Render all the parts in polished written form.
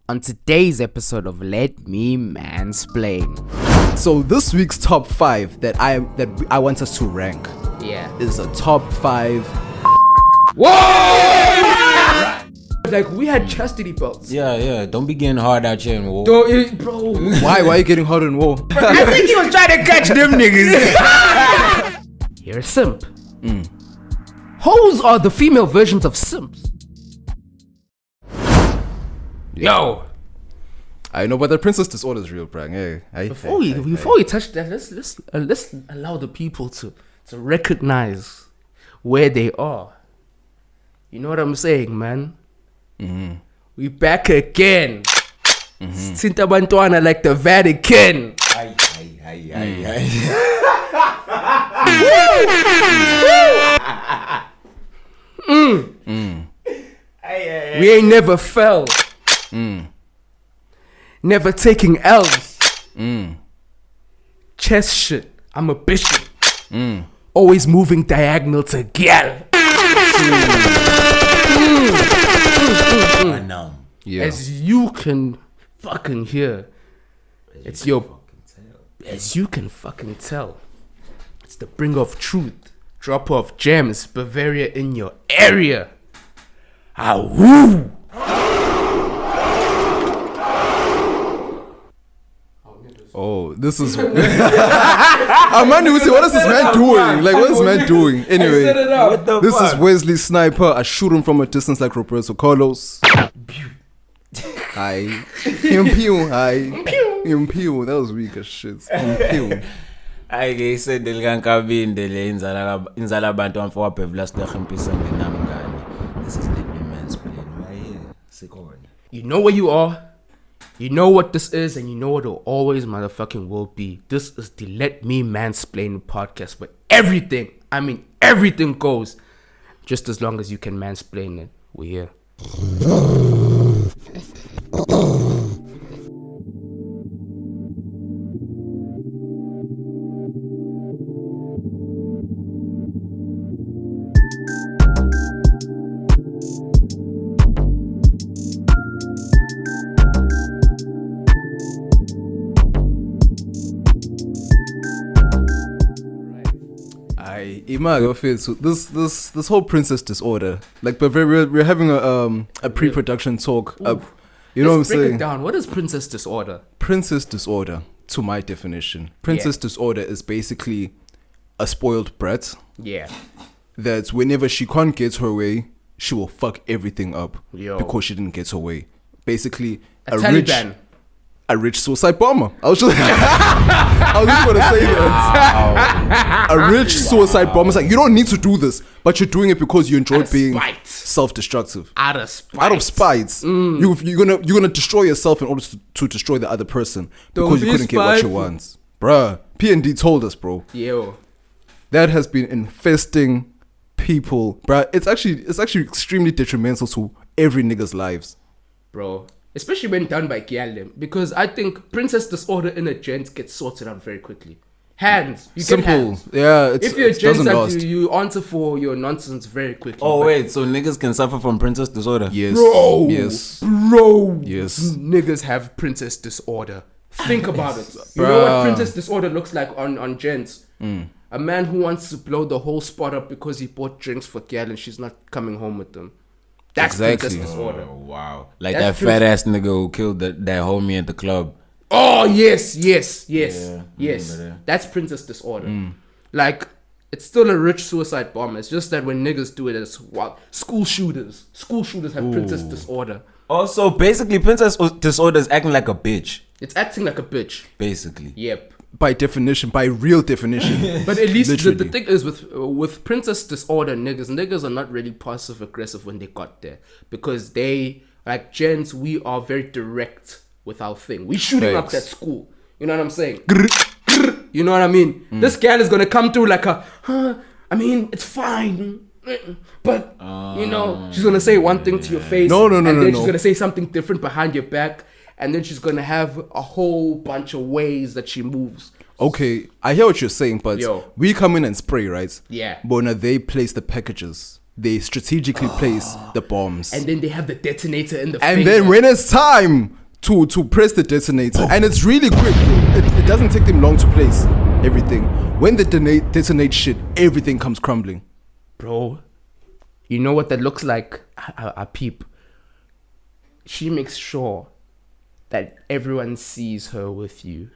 on today's episode of Let Me Mansplain. So this week's top 5 that I want us to rank is a top 5. Whoa! Like we had chastity belts. Yeah. Don't be getting hard out here in war. Bro. Why are you getting hot in war? I think he was trying to catch them niggas. You're a simp. Hoes are the female versions of simps. Yo. I know, but the princess disorder is real, Brang. Hey, Before we touch that, let's allow the people to recognize where they are. You know what I'm saying, man? We back again. Sinta Bantwana like the Vatican. We ain't never fell. Never taking L's. Chess shit. I'm a bishop. Always moving diagonal to gal. Yeah. As you can fucking hear, as you can fucking tell, it's the bringer of truth, dropper of gems, Bavaria in your area. Woo! Oh, this is. Amanda would say, what is this man doing? Like, what is this man doing? Anyway, this is Wesley Sniper. I shoot him from a distance like Roberto Carlos. Hi. Pew. That was weak as shit. Pew. I said the Gankabinde inzala abantu amfo wabhevula stagh empisane namngani. This is Let Me Mansplain right here. Sikon. You know where you are. You know what this is, and you know what it always motherfucking will be. This is the Let Me Mansplain podcast, where everything goes. Just as long as you can mansplain it, we're here. So this whole princess disorder, like, but we're having a pre-production talk. You know what I'm saying? Break it down. What is princess disorder? Princess disorder, to my definition, princess disorder is basically a spoiled brat. Yeah. That whenever she can't get her way, she will fuck everything up because she didn't get her way. Basically, a rich suicide bomber. I was just going to say that. A rich suicide bomber. It's like, you don't need to do this, but you're doing it because you enjoy being self-destructive. Out of spite. You're gonna destroy yourself in order to destroy the other person because you couldn't get what you want. Bruh, P&D told us, bro. Yo. That has been infesting people. Bruh, it's actually extremely detrimental to every nigga's lives. Bro. Especially when done by K.A.N.E, because I think princess disorder in a gent gets sorted out very quickly. Hands. You Simple. Get hands. Yeah, if you're a gent, you answer for your nonsense very quickly. Oh, wait, so niggas can suffer from princess disorder? Yes. Bro. Yes. Bro. Yes. Niggas have princess disorder. Think about it. You know what princess disorder looks like on gents? A man who wants to blow the whole spot up because he bought drinks for K.A.N.E and she's not coming home with them. That's princess disorder. Oh, wow. Like that's that fat ass nigga who killed that homie at the club. Oh, yes. Yeah, That's princess disorder. Like, it's still a rich suicide bomber. It's just that when niggas do it as school shooters have princess disorder. Also, basically, princess disorder is acting like a bitch. It's acting like a bitch. Basically. Yep. By definition, by real definition. But at least the thing is with princess disorder, niggas are not really passive aggressive when they got there, because they, like gents, we are very direct with our thing. We shooting up that school. You know what I'm saying? You know what I mean? This gal is gonna come through like it's fine. But she's gonna say one thing to your face, and then she's gonna say something different behind your back. And then she's going to have a whole bunch of ways that she moves. Okay, I hear what you're saying, but we come in and spray, right? Yeah. But when they place the packages, they strategically place the bombs. And then they have the detonator in the And finger. then when it's time to press the detonator, and it's really quick. It doesn't take them long to place everything. When they detonate shit, everything comes crumbling. Bro, you know what that looks like? I peep. She makes sure that everyone sees her with you,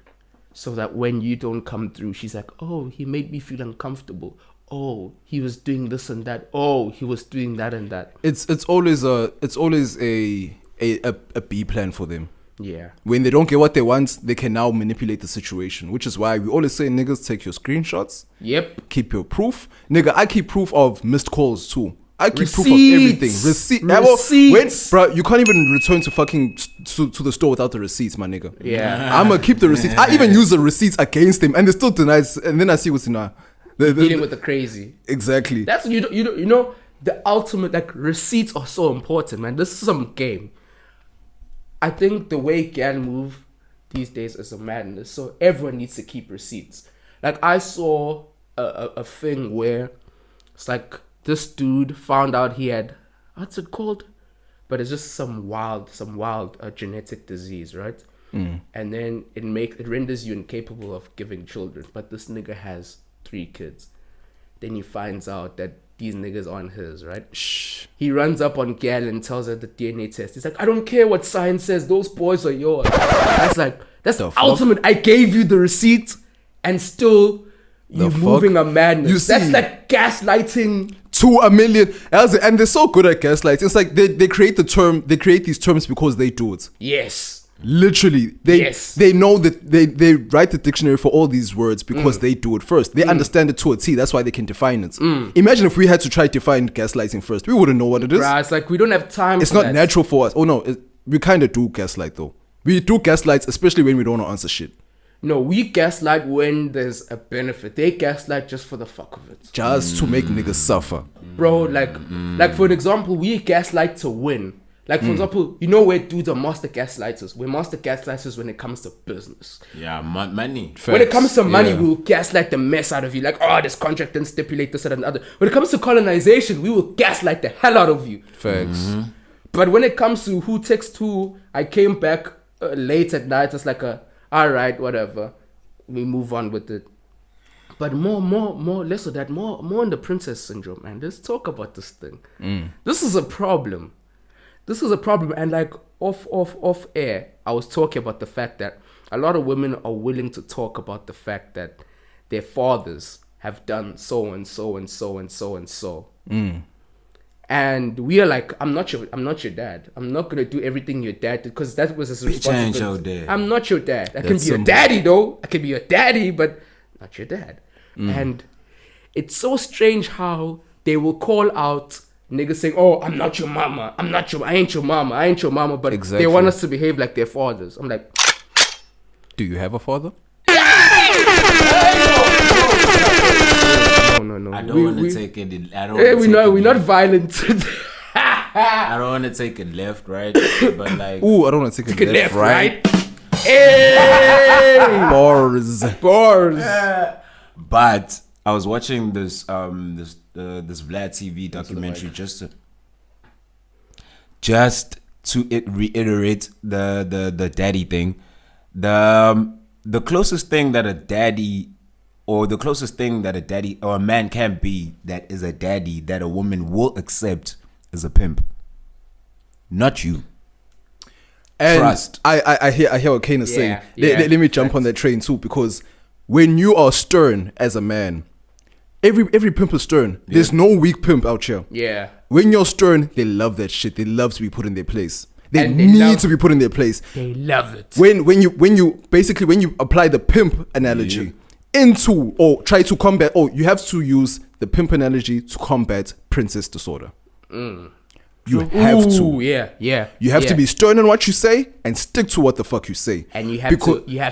so that when you don't come through, she's like, oh, he made me feel uncomfortable. Oh, he was doing this and that. Oh, he was doing that and that. It's always a B plan for them. Yeah. When they don't get what they want, they can now manipulate the situation, which is why we always say, niggas, take your screenshots. Yep. Keep your proof. Nigga, I keep proof of missed calls too. I keep Receipts. proof of everything. Receipts. Bro, you can't even return to fucking to the store without the receipts, my nigga. Yeah. I'ma keep the receipts. I even use the receipts against him, and they still deny. And then I see what's in there. Dealing with the crazy. Exactly. That's you know the ultimate, like, receipts are so important, man. This is some game. I think the way K.A.N.E move these days is a madness. So everyone needs to keep receipts. Like, I saw a thing where it's like this dude found out he had, what's it called? But it's just some wild genetic disease, right? And then it renders you incapable of giving children. But this nigga has 3 kids. Then he finds out that these niggas aren't his, right? Shh. He runs up on K.A.N.E and tells her the DNA test. He's like, I don't care what science says, those boys are yours. That's the ultimate. I gave you the receipt and still you're moving a madness. That's like gaslighting to a million. And they're so good at gaslighting. It's like they create these terms because they do it. Yes. Literally, they know that they write the dictionary for all these words because they do it first. They understand it to a T. That's why they can define it. Imagine if we had to try to define gaslighting first. We wouldn't know what it is. Bruh, it's like we don't have time. It's not natural for us. Oh no, we kind of do gaslight though. We do gaslights, especially when we don't want to answer shit. No, we gaslight when there's a benefit. They gaslight just for the fuck of it. Just to make niggas suffer. Bro, like for an example, we gaslight to win. Like, for example, you know where dudes are master gaslighters? We're master gaslighters when it comes to business. Yeah, money. Facts. When it comes to money, we'll gaslight the mess out of you. Like, oh, this contract didn't stipulate this and the other. When it comes to colonization, we will gaslight the hell out of you. Facts. But when it comes to who texts who, I came back late at night. It's like all right, whatever. We move on with it. But more, less of that. More on the princess syndrome, man. Let's talk about this thing. This is a problem. And like off air, I was talking about the fact that a lot of women are willing to talk about the fact that their fathers have done so and so and so and so and so. And we are like, I'm not your dad. I'm not gonna do everything your dad did, because that was his responsibility. I'm not your dad. I can be your daddy though. I can be your daddy, but not your dad. And it's so strange how they will call out niggas saying, oh, I'm not your mama. I ain't your mama. But they want us to behave like their fathers. I'm like, do you have a father? No. I don't want to take it. We're not violent. I don't want to take it left, right? But like, ooh, I don't want to take it left, right? Hey! Bars. But I was watching this Vlad TV documentary just to reiterate the daddy thing. The closest thing that a daddy or a man can be that is a daddy that a woman will accept is a pimp. Not you. And trust. I hear what K.A.N.E is saying. Let me jump on that train too, because when you are stern as a man, every pimp is stern. There's no weak pimp out here. Yeah. When you're stern, they love that shit. They love to be put in their place. They need to be put in their place. They love it. When you apply the pimp analogy into or try to combat, you have to use the pimp analogy to combat princess disorder. You have to. Yeah. You have to be stern on what you say and stick to what the fuck you say. And you have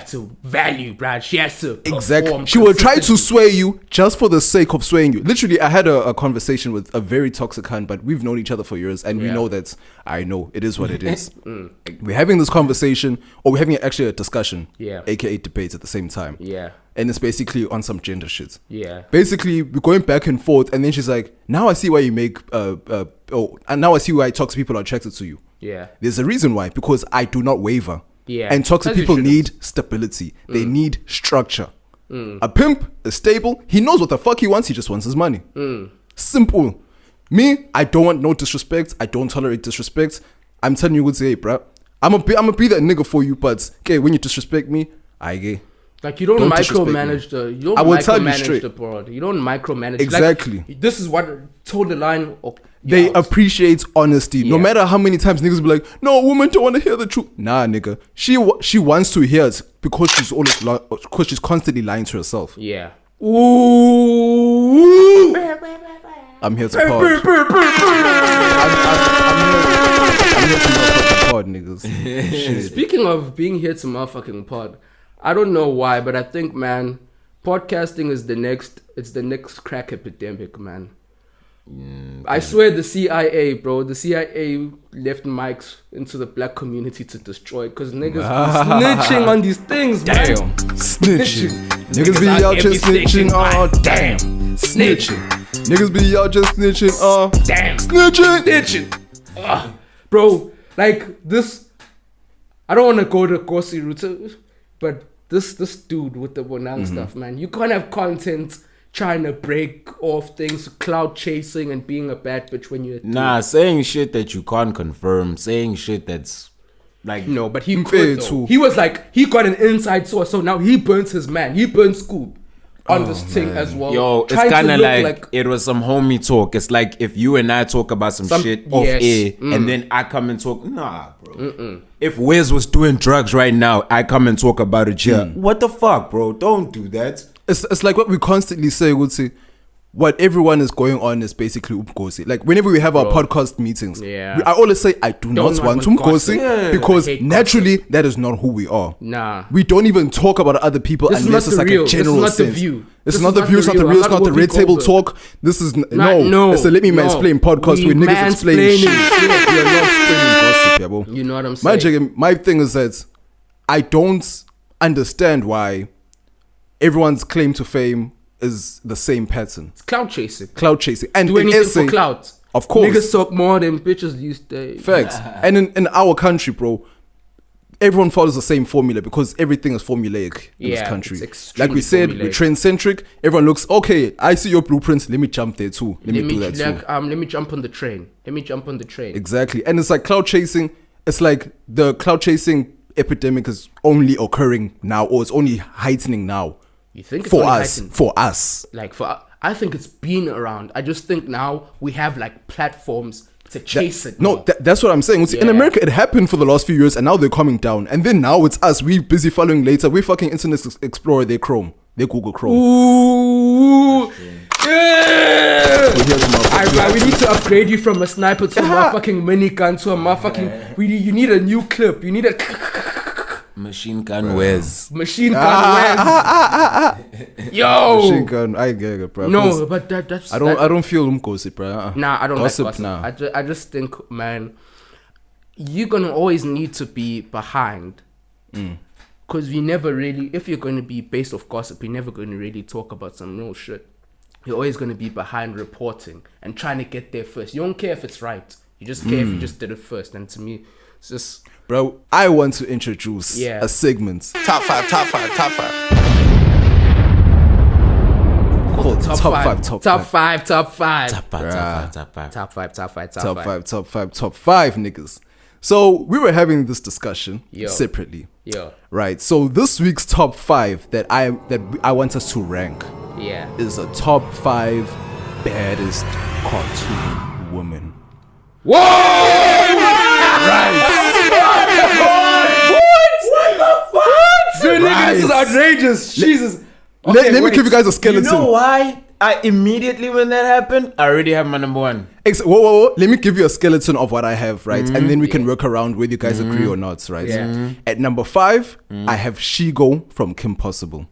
to value, Brad. She has to exactly. She will try to sway you just for the sake of swaying you. Literally, I had a conversation with a very toxic cunt, but we've known each other for years, and we know that I know it is what it is. We're having this conversation, or we're having actually a discussion, aka debates at the same time. Yeah. And it's basically on some gender shit. Yeah. Basically, we're going back and forth, and then she's like, now I see why you make and now I see why toxic people are attracted to you. Yeah. There's a reason why, because I do not waver. Yeah. And toxic people need stability. They need structure. A pimp is stable. He knows what the fuck he wants. He just wants his money. Simple. Me, I don't want no disrespect. I don't tolerate disrespect. I'm telling you, hey, bro, I'm gonna be that nigga for you, but okay, when you disrespect me, I gay. Like you don't micromanage the. You don't I will tell you straight. The broad. You don't micromanage. Exactly. Like, this is what told the line. They appreciate honesty. No matter how many times niggas be like, no, women don't want to hear the truth. Nah, nigga. She wants to hear it because she's constantly lying to herself. Yeah. Ooh. I'm here to pod. I'm here to motherfucking pod, niggas. Speaking of being here to motherfucking pod, I don't know why, but I think, man, podcasting is the next crack epidemic, man. I swear the CIA, bro, the CIA left mics into the black community to destroy it because niggas be snitching on these things, man. Damn, snitching. Niggas be out just snitching, damn, snitching. Niggas be out just snitching, damn, snitching. Bro, like this, I don't want to go the gossip route, but this dude with the banana stuff, man, you can't have content trying to break off things, cloud chasing and being a bad bitch when you're saying shit that you can't confirm, saying shit that's like no, but he could though. He was like he got an inside source, so now he burns his man, he burns Scoop on this thing as well. Yo, it's kind of like it was some homie talk. It's like if you and I talk about some shit off air and then I come and talk. Nah, bro. If Wes was doing drugs right now, I come and talk about it here. What the fuck, bro? Don't do that. It's like what we constantly say, would say, what everyone is going on is basically umgosi. Like whenever we have our podcast meetings, I always say I do not want umgosi because naturally that is not who we are. Nah, we don't even talk about other people unless it's like a general sense. It's not the view, it's not the real, it's not the red table talk. This is no. It's a Let Me Mansplain podcast where niggas explain shit. We are not explaining gossip, bro. You know what I'm saying? My thing is that I don't understand why everyone's claim to fame is the same pattern. It's cloud chasing. And do anything for clout. Of course. Niggas talk more than bitches used to. Facts. And in our country, bro, everyone follows the same formula because everything is formulaic in this country. Like we said, we're trend-centric. Everyone looks, okay, I see your blueprints. Let me jump there too. Let me do that too. Let me jump on the train. Exactly. And it's like cloud chasing. It's like the cloud chasing epidemic is only occurring now, or it's only heightening now. You think it's for us? Like I think it's been around. I just think now we have like platforms to chase it. No, that's what I'm saying. In America, it happened for the last few years, and now they're coming down. And then now it's us. We busy following later. We fucking Internet Explorer, their Chrome, their Google Chrome. Ooh. Yeah. We need to upgrade you from a sniper to a motherfucking minigun to a motherfucking. You need a new clip. You need a machine gun Wes. Yo. Machine gun. I get it, bro. No, but that's. I don't feel umgosi, bro. Nah, I don't gossip, like gossip. nah. I just think, man, you're gonna always need to be behind. Because we never really, if you're gonna be based off gossip, you're never gonna really talk about some real shit. You're always gonna be behind reporting and trying to get there first. You don't care if it's right. You just care if you just did it first. And to me, it's just. Bro, I want to introduce a segment. Top five. Top five, niggas. So we were having this discussion separately. Right. So this week's top 5 that I want us to rank is a top 5 baddest cartoon women. Whoa! Right. Dude, nigga, this is outrageous. Jesus. Okay, let me give you guys a skeleton. You know why? I immediately when that happened, I already have my number 1. Whoa. Let me give you a skeleton of what I have, right? And then we can work around whether you guys agree or not, right? At number 5, I have Shigo from Kim Possible.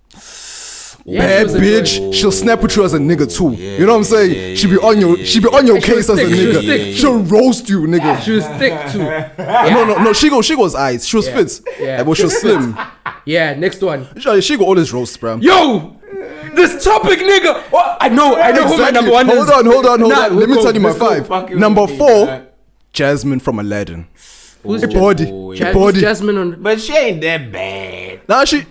Bad bitch, she'll snap with you as a nigga too. You know what I'm saying? She be on your case as a nigga. She'll roast you, nigga. She was thick too. No. Shigo's eyes. She was fit. But she was slim. Yeah, next one. Shigo always roasts, bro. Yo! This topic, nigga! I know exactly. Who my number 1 is. Hold on. Let me tell you my 5. Number 4, Jasmine from Aladdin. Who's Jasmine on? But she ain't that bad.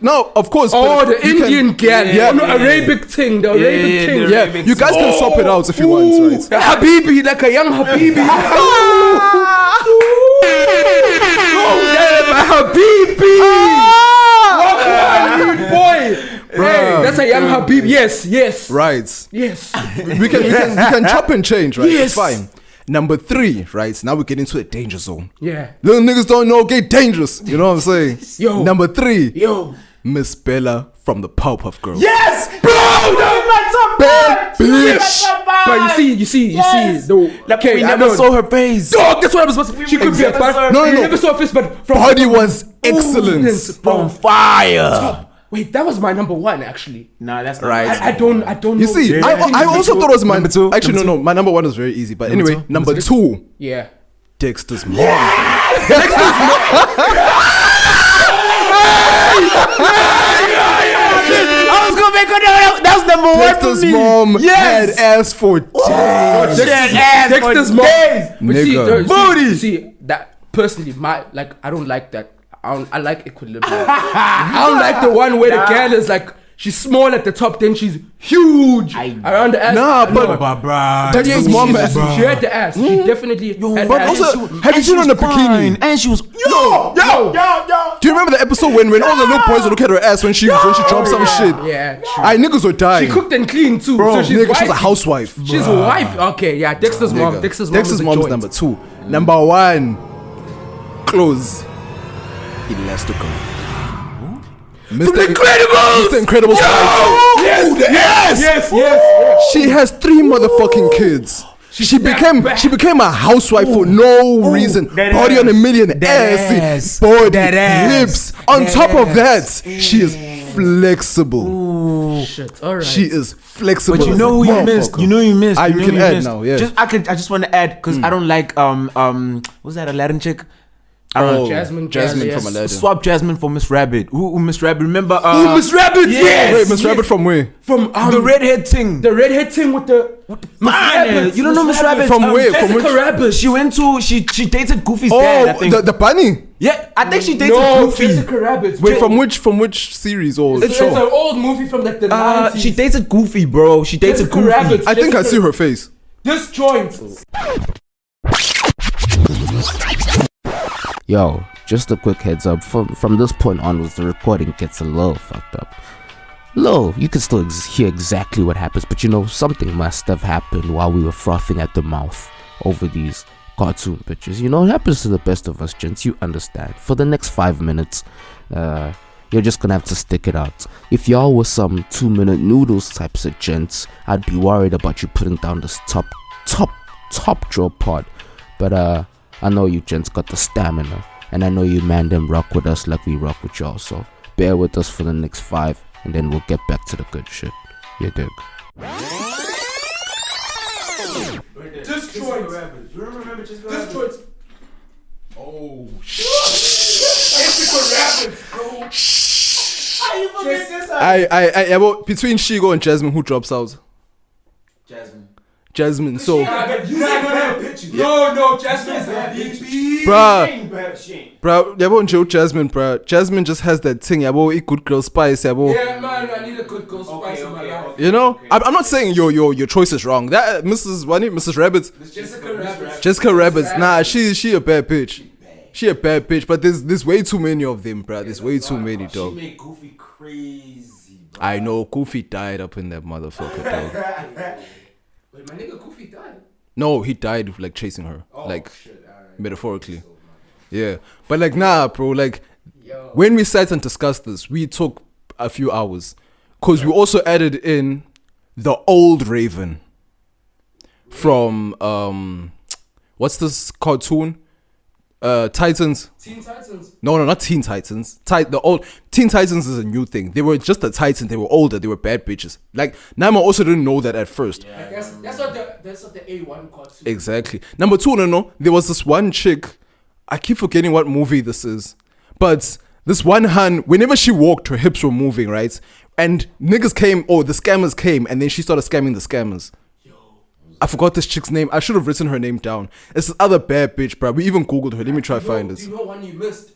No, of course. Oh, the Indian girl. Yeah, no, Arabic thing. The Arabic thing. Yeah, you guys can swap it out if you want, right? Habibi, like a young Habibi. My Habibi. What boy? Hey, that's a young Habibi. Yes. Right. Yes. We can chop and change, right? Yes. It's fine. Number 3, right? Now we get into a danger zone. Yeah. Little niggas don't know, get dangerous. You know what I'm saying? Yo. Number 3. Yo. Miss Bella from the Powerpuff Girls. Yes, bro. Bad bitch. But you see. Though, Okay, we never saw her face. Dog, that's what I was supposed to. She could be a bad. No. We never saw her face, but from Body was excellent. On fire. Wait, that was my number 1 actually. Nah, that's not Right. I don't know. You see, I also thought it was my Number two? Actually, no. My number 1 was very easy. But anyway, number 2. Yeah. Dexter's mom. I was gonna make her. That was number 1 Dexter's for me. mom Yes. had ass for days. Dexter's mom. But Nigga. booty. See that personally, I don't like that. I like equilibrium. I don't like the one where the girl is like she's small at the top, then she's huge around the ass. Nah, but bruh. Dexter's mom she had the ass. She definitely had But ass. also, have you seen on the bikini? And she was Yo. Do you remember the episode when all the little boys would look at her ass when she dropped some shit? Yeah, true. Niggas were dying. She cooked and cleaned too. Bro, so she's nigga, she's a wifey. housewife. She's a wife. Okay, yeah. Dexter's mom. Nigga. Dexter's Dexter's mom mom's is number 2. Number 1, clothes. Elastigirl. Mr. Incredibles. Mr. Incredible's wife. Yes. She has 3 motherfucking kids. She became a housewife for no reason. Body on a million, ass, body, hips. On top of that, she is flexible. Shit. All right. She is flexible. But you know who you missed. You know who you missed. You can add now. Yeah. I just want to add because I don't like what's that Aladdin chick? Jasmine from Aladdin. Swap Jasmine for Miss Rabbit. Who Miss Rabbit? Remember? Miss Rabbit. Yes. Wait, Miss Rabbit from where? From the redhead thing. The redhead thing with the Miss Rabbit. You don't know Miss Rabbit? From where? From Jessica which? Rabbit. She went to she dated Goofy's dad. I think. The bunny. Yeah, I think she dated No, Goofy. Jessica Rabbit. Wait, from which series or It's show? an old movie from like the 90s. She dated Goofy, bro. She dated Jessica Goofy. Rabbit. I think I see her face. This joint. Yo, just a quick heads up. From this point onwards, the recording gets a little fucked up. You can still hear exactly what happens, but something must have happened while we were frothing at the mouth over these cartoon pictures. It happens to the best of us, gents. You understand. For the next 5 minutes, you're just gonna have to stick it out. If y'all were some 2-minute noodles types of gents, I'd be worried about you putting down this top draw pod. But I know you gents got the stamina, and I know you man them rock with us like we rock with y'all. So bear with us for the next 5, and then we'll get back to the good shit. You dig? This joint. This joint. Oh Jessica Rabbit, bro. How you forget this? well, between Shigo and Jasmine, who drops out? Jasmine. So, No, Jasmine is a baby. bruh, yabo nje Jasmine, bruh. Jasmine just has that thing, yabo, eat good girl spice, yabo. Yeah, man, I need a good girl spice in my life. You know, I'm not saying your choice is wrong. That Mrs. Rabbit, Jessica Rabbit. Nah, she a bad bitch. She a bad bitch, but there's way too many of them, bruh. There's way too many, dog. She made Goofy crazy, bro. I know, Goofy died up in that motherfucker, dog. Wait, my nigga Goofy died. No, he died like chasing her, metaphorically. Yeah, but nah, bro. When we sat and discussed this, we took a few hours, cause we also added in the old Raven from what's this cartoon? Titans. Teen Titans. No, not Teen Titans. The old Teen Titans is a new thing. They were just the Titans. They were older. They were bad bitches. Nama also didn't know that at first. Yeah. That's what the A1 cartoon. Exactly. Number 2, no. There was this one chick. I keep forgetting what movie this is, but this one hun, whenever she walked, her hips were moving, right? And niggas came, the scammers came, and then she started scamming the scammers. I forgot this chick's name. I should have written her name down. It's this other bad bitch, bro. We even googled her. Let me try find this. Do you know one you missed?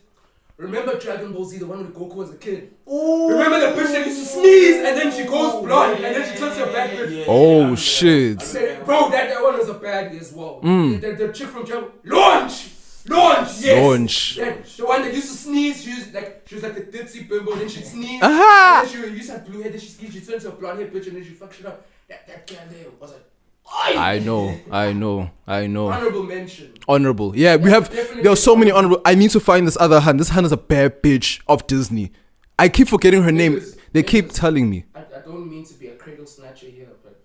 Remember Dragon Ball Z, the one with Goku as a kid? Ooh. Remember the bitch that used to sneeze and then she goes blonde and then she turns to a bad bitch? Oh shit. Bro, that one was a baddie as well. The chick from Dragon Launch, yes. Launch. The one that used to sneeze, she was like a ditzy bimbo, then she'd sneeze. Aha! And then she used to have blue hair, then she sneezed, she turned to a blonde hair bitch and then she fucked shit up. That girl there was like, I know. honorable mention. Honorable. Yeah, there are so many honorable. I need to find this other hand. This hand is a bad bitch of Disney. I keep forgetting her name. They keep telling me. I don't mean to be a cradle snatcher here, but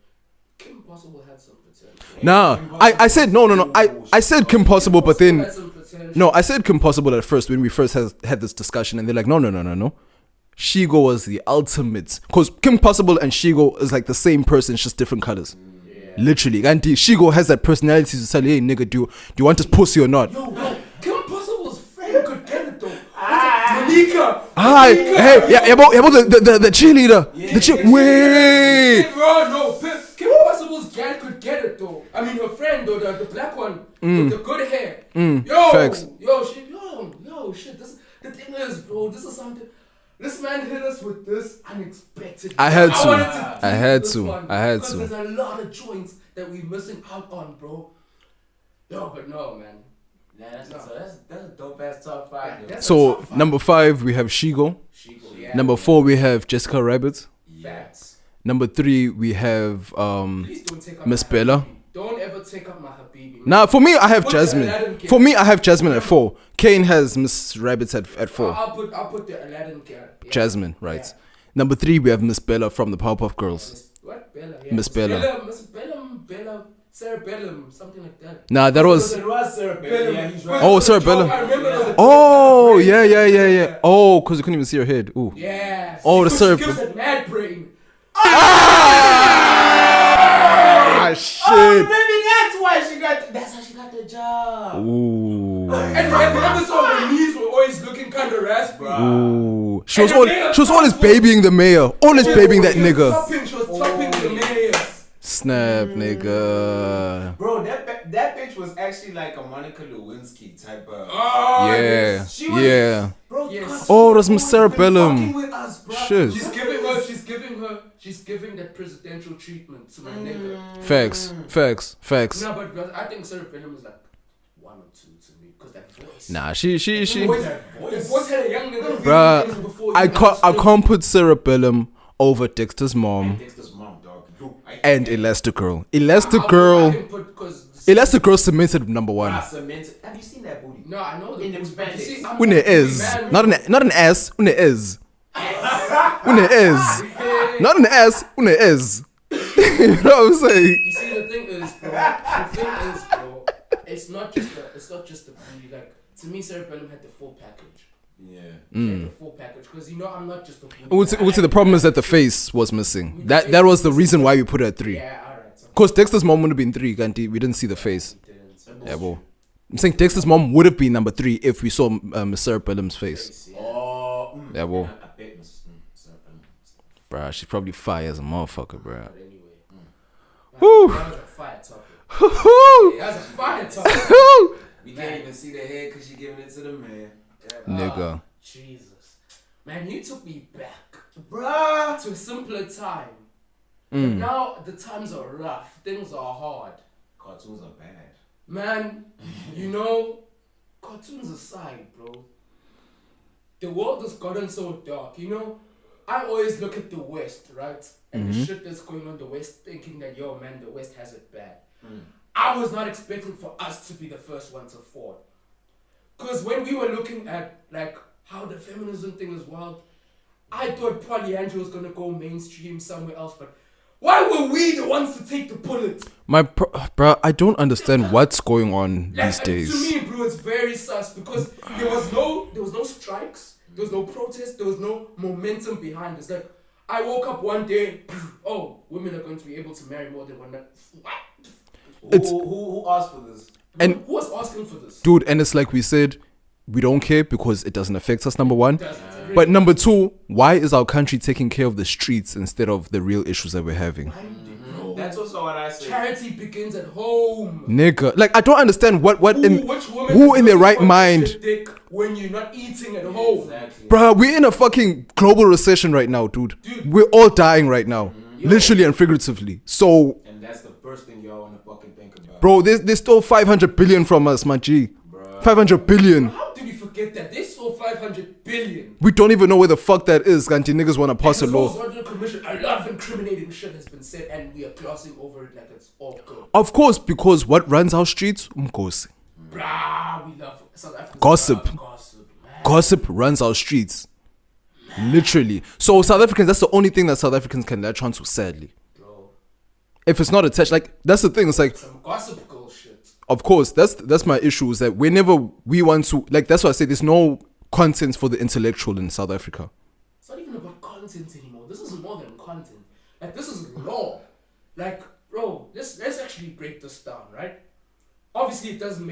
Kim Possible had some potential. Nah, I said no. I said Kim Possible, but then no, I said Kim Possible at first when we first had this discussion, and they're like, no. Shigo was the ultimate, because Kim Possible and Shigo is like the same person, it's just different colors. Literally, and Shigo has that personality to tell you, hey nigga, do you want this pussy or not? Yo, Kim Possible's friend could get it though. Monica. Hey, yeah, about the cheerleader. Yeah, the cheer. Wait. Bro, no, Kim Possible's gal could get it though. I mean, her friend though, the black one with the good hair. Facts. Shit. The thing is, bro, this is something. This man hit us with this unexpected. I had to. Because there's a lot of joints that we're missing out on, bro. Yo, but no, man. That's a dope ass top 5. So number 5 we have Shigo. Yeah. Number 4 we have Jessica Rabbit. Facts. Number 3 we have Miss Bella. Don't ever take up my Habibi. Nah, for me I have Jasmine. For me I have Jasmine at 4. K.A.N.E has Miss Rabbit at 4. I'll put the Aladdin girl. Yeah. Jasmine, right. Yeah. Number 3 we have Miss Bella from the Powerpuff Girls. What Bella? Yeah. Miss Bella. Bella. Sarah Bellum, something like that. Nah, that was. It was Sarah Bellum. Yeah, he's right. Oh, Sarah Bellum. Oh, yeah. Oh, because you couldn't even see her head. Ooh. Yeah. Oh, the Sarah. She gives that mad brain. Ah, shit. Oh, maybe that's how she got the job. Ooh. And the episode, her knees were always looking kind of raspy. Ooh. She was always babying the mayor. Always babying that nigga. She was topping the mayor. Snap, nigga. Bro, that bitch was actually like a Monica Lewinsky type of. Oh, yeah. She was, yeah. Bro, yes. Oh, that's Miss Sarah Bellum. Shit. She's giving that presidential treatment to my nigga. Facts. No, but I think Sarah Bellum is like 1 or 2 to me because that voice. Nah, she. The voice had a young nigga. Bruh, I can't put Sarah Bellum over Dexter's mom. And Elastigirl. Elastigirl cemented number 1. Have you seen that booty? No, I know the booty. When it is. Not an ass, when it is. When it is. Not an ass, when it is. You know what I'm saying? You see, the thing is, bro, it's not just the booty. Like, to me, Sarah Bellum had the full package. Yeah. The full package, because I'm not just a booty. The problem is that the face was missing. That was the reason why we put her at 3. Yeah, alright. Because Dexter's mom would have been 3, Ganti. We didn't see the face. Yeah, well, I'm saying Dexter's mom would have been number 3 if we saw Sarah Bellum's face. Oh, yeah, well. I bet Miss Sarah Bellum. Bruh, she's probably fire as a motherfucker, bruh. But anyway. Woo! That was a fire topic. Woo! That was a fire topic. We can't even see the head because she giving it to the man. Nigga. Jesus. Man, you took me back, bruh, to a simpler time. But now the times are rough. Things are hard. Cartoons are bad. Man, cartoons aside, bro. The world has gotten so dark, I always look at the West, right? And the shit that's going on in the West, thinking that, yo, man, the West has it bad. I was not expecting for us to be the first one to fall. Because when we were looking at, like, how the feminism thing is wild, I thought Polyandry was going to go mainstream somewhere else, but why were we the ones to take the bullet? Bruh, I don't understand what's going on these days. To me, bro, it's very sus because there was no strikes, there was no protest, there was no momentum behind this. Like, I woke up one day, women are going to be able to marry more than one man. What? Who asked for this? And who was asking for this? Dude, and it's like we said, we don't care because it doesn't affect us, number 1. But Really number 2, why is our country taking care of the streets instead of the real issues that we're having? Bro, That's also what I say. Charity begins at home. Nigga. Like, I don't understand who in their right mind. Dick when you're not eating at home. Exactly. Bruh, we're in a fucking global recession right now, dude. We're all dying right now. Literally and figuratively. So... And that's the first thing y'all want to fucking think about. Bro, they stole 500 billion from us, my G. Bruh. 500 billion. How did we forget that? They stole 500 billion. We don't even know where the fuck that is. Ganti niggas want to pass a law. A lot of incriminating shit has been said and we are glossing over it like it's all good. Of course, because what runs our streets? Umgosi. Bruh, we love South Africa. Gossip runs our streets. Literally. So South Africans, that's the only thing that South Africans can latch on to, sadly. Bro. If it's not attached, like, that's the thing. It's like... Some gossip girl shit. Of course, that's my issue, is that whenever we want to... Like, that's why I say there's no content for the intellectual in South Africa. It's not even about content anymore. This is more than content. Like, this is law. Like, bro, let's actually break this down, right? Obviously, it doesn't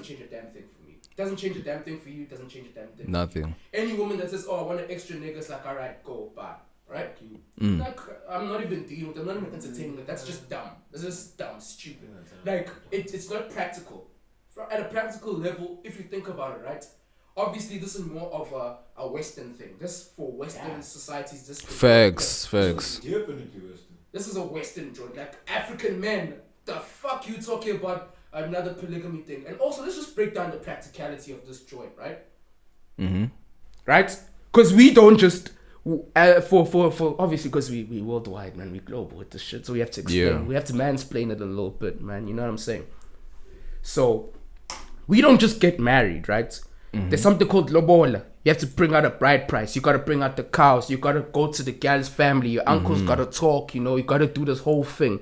change a damn thing for me. It doesn't change a damn thing for you. It doesn't change a damn thing. Nothing. Any woman that says, "Oh, I want an extra nigga," it's like, all right, go, bye. Right? Like, I'm not even dealing with it. I'm not even entertaining it. That's just dumb. That's just dumb, stupid. Like, it's not practical. At a practical level, if you think about it, right? Obviously, this is more of a Western thing. This for Western societies. This Facts. Definitely Western. This is a Western joint. Like, African men, the fuck you talking about another polygamy thing? And also, let's just break down the practicality of this joint, right? Mm-hmm. Right? Because we don't just... for obviously, because we worldwide, man, we global with this shit, so we have to explain, we have to mansplain it a little bit, man, you know what I'm saying? So we don't just get married, right? There's something called lobola. You have to bring out a bride price, you gotta bring out the cows, you gotta go to the gal's family, your uncle's gotta talk, you know, you gotta do this whole thing.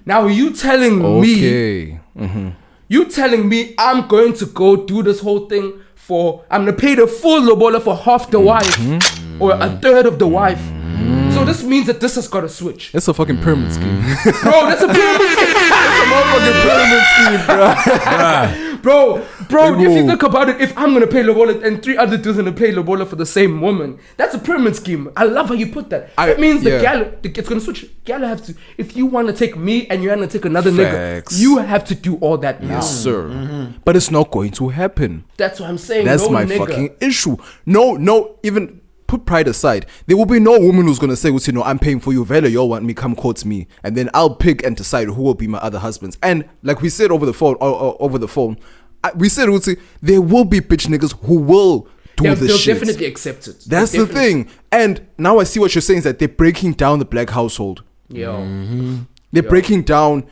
Now you telling me I'm going to go do this whole thing I'm gonna pay the full lobola for half the wife or a third of the wife. So this means that this has got to switch. That's a fucking pyramid scheme. Bro, that's a pyramid scheme. That's a motherfucking pyramid scheme, bro. If you think about it, if I'm gonna pay lobola and 3 other dudes gonna pay lobola for the same woman, that's a pyramid scheme. I love how you put that. That means the gal, it's gonna switch. Gal have to. If you wanna take me and you wanna take another nigga, you have to do all that now. Yes, sir. But it's not going to happen. That's what I'm saying. That's my fucking issue. No, even. Put pride aside. There will be no woman who's gonna say, "You know, I'm paying for you. Vela, you want me? Come quote me, and then I'll pick and decide who will be my other husbands." And like we said over the phone, we said, there will be bitch niggas who will do this they'll shit. They'll definitely accept it. That's the thing. And now I see what you're saying is that they're breaking down the black household. They're breaking down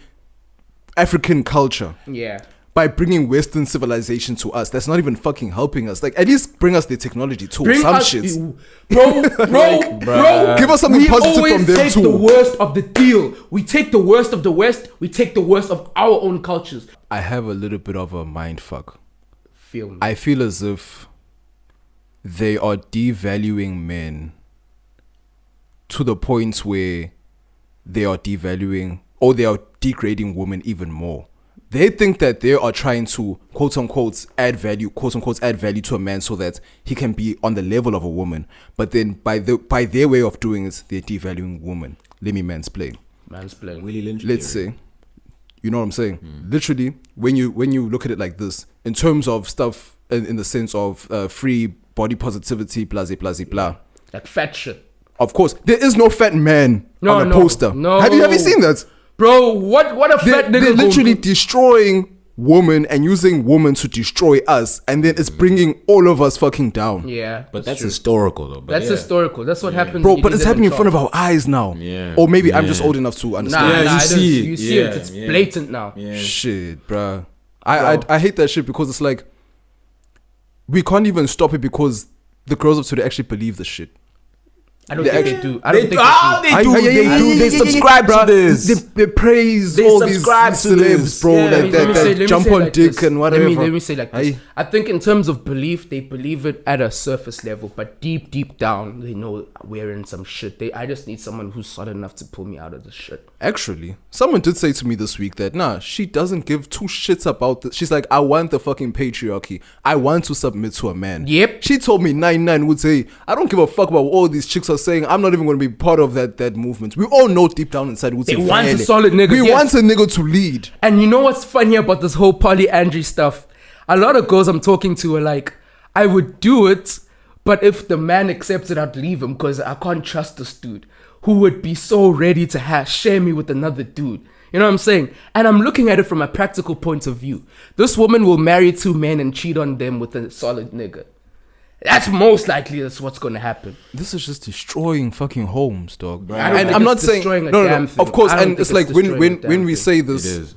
African culture. Yeah. By bringing Western civilization to us. That's not even fucking helping us. Like, at least bring us the technology too. Some shit. Bro. Give us something positive from them too. We take the worst of the deal. We take the worst of the West. We take the worst of our own cultures. I have a little bit of a mind fuck. Feel me. I feel as if they are devaluing men to the point where they are devaluing or they are degrading women even more. They think that they are trying to quote unquote add value to a man so that he can be on the level of a woman. But then by their way of doing it, they're devaluing women. Let me mansplain. Willie Lynch. Let's say, you know what I'm saying? Literally, when you look at it like this, in terms of stuff in the sense of free body positivity, blah blah blah blah. Like fat shit. Of course, there is no fat man on a poster. No. Have you seen that? Bro, what a fat nigga. They're literally destroying women and using women to destroy us, and then it's bringing all of us fucking down. Yeah, but that's historical though. That's historical. That's what happens, bro. But it's happening in front of our eyes now. Yeah. Or maybe I'm just old enough to understand. You see it. It's blatant now. Yeah. Shit, bro. I hate that shit because it's like we can't even stop it because the girls of today actually believe the shit. I don't think they do. They subscribe to this. They praise all these celebs, bro. Like that jump on dick and whatever. Let me say like this. I think in terms of belief, they believe it at a surface level, but deep down, they know we're in some shit. I just need someone who's solid enough to pull me out of this shit. Actually, someone did say to me this week that she doesn't give 2 shits about this. She's like, I want the fucking patriarchy. I want to submit to a man. Yep. She told me 99 would say, I don't give a fuck about what all these chicks are are saying, I'm not even going to be part of that movement. We all know deep down inside they want a solid nigga. We want a nigga to lead. And you know what's funny about this whole polyandry stuff? A lot of girls I'm talking to are like, I would do it, but if the man accepts it, I'd leave him because I can't trust this dude who would be so ready to share me with another dude. You know what I'm saying? And I'm looking at it from a practical point of view. This woman will marry 2 men and cheat on them with a solid nigga. That's most likely that's what's going to happen. This is just destroying fucking homes, dog. And I'm not saying no, of course. And it's like when we say this, it is.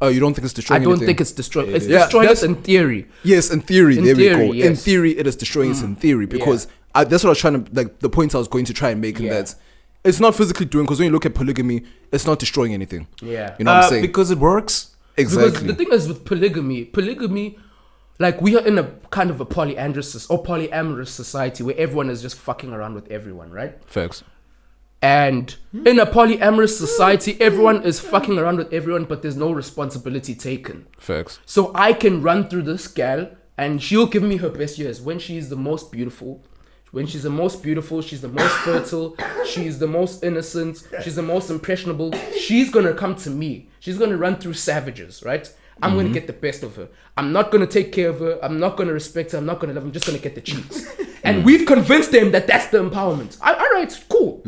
You don't think it's destroying? I don't anything? think it's destroying. It's destroying us in theory. Yes, in theory. There we go. Yes. In theory, it is destroying us in theory because that's what I was trying to like. The point I was going to try and make in that it's not physically doing, because when you look at polygamy, it's not destroying anything. Yeah, you know what I'm saying? Because it works. Exactly. Because the thing is with polygamy, like we are in a kind of a polyamorous society where everyone is just fucking around with everyone, right? Facts. And in a polyamorous society, everyone is fucking around with everyone, but there's no responsibility taken. Facts. So I can run through this gal, and she'll give me her best years when she's the most beautiful. When she's the most beautiful, she's the most fertile, she's the most innocent, she's the most impressionable. She's gonna come to me. She's gonna run through savages, right? I'm gonna get the best of her. I'm not gonna take care of her. I'm not gonna respect her. I'm not gonna love her. I'm just gonna get the cheats. And we've convinced them that that's the empowerment. All right, cool.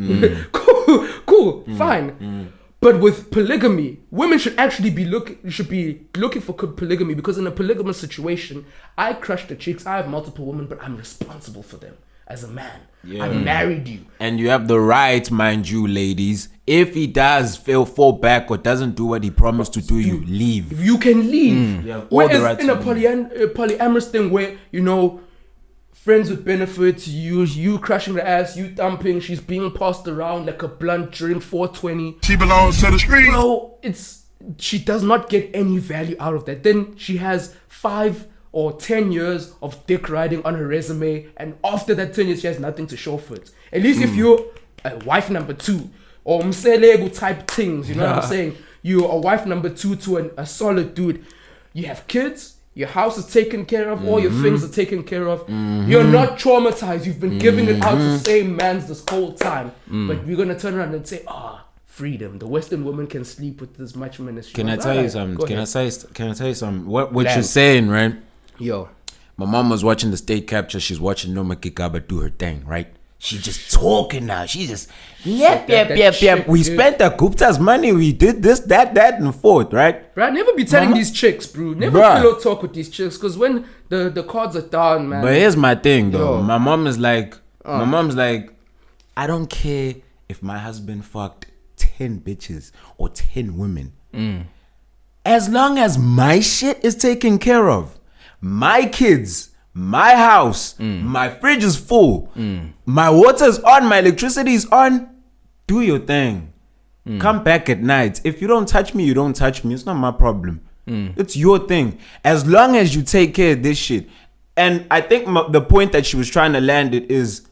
cool, fine. But with polygamy, women should actually be looking for polygamy, because in a polygamous situation, I crush the chicks. I have multiple women, but I'm responsible for them. As a man, I married you. And you have the right, mind you, ladies. If he does fall back or doesn't do what he promised to do, you leave. You can leave. You have all the right in a polyamorous thing where, you know, friends with benefits, you crushing the ass, you thumping, she's being passed around like a blunt during 420. She belongs to the street. Bro, she does not get any value out of that. Then she has 5 or 10 years of dick riding on her resume, and after that 10 years she has nothing to show for it. At least if you're a wife number 2 or mselego type things, you know what I'm saying? You're a wife number 2 to a solid dude. You have kids, your house is taken care of, all your things are taken care of. You're not traumatized. You've been giving it out to the same man's this whole time. But we're gonna turn around and say, freedom. The Western woman can sleep with as much men as she wants. Can I tell you something? Can I tell you something? What you're saying, right? Yo, my mom was watching the state capture. She's watching Noma Kikaba do her thing, right? She's just talking now. She just yep. We spent the Gupta's money. We did this, that, and forth, right? Bro, never be telling these chicks, bro. Never pillow talk with these chicks, because when the cards are down, man. But here's my thing, though. My mom is like, I don't care if my husband fucked 10 bitches or 10 women. As long as my shit is taken care of. My kids, my house, my fridge is full, my water's on, my electricity is on. Do your thing. Come back at night. If you don't touch me, you don't touch me. It's not my problem. It's your thing. As long as you take care of this shit. And I think the point that she was trying to land it is,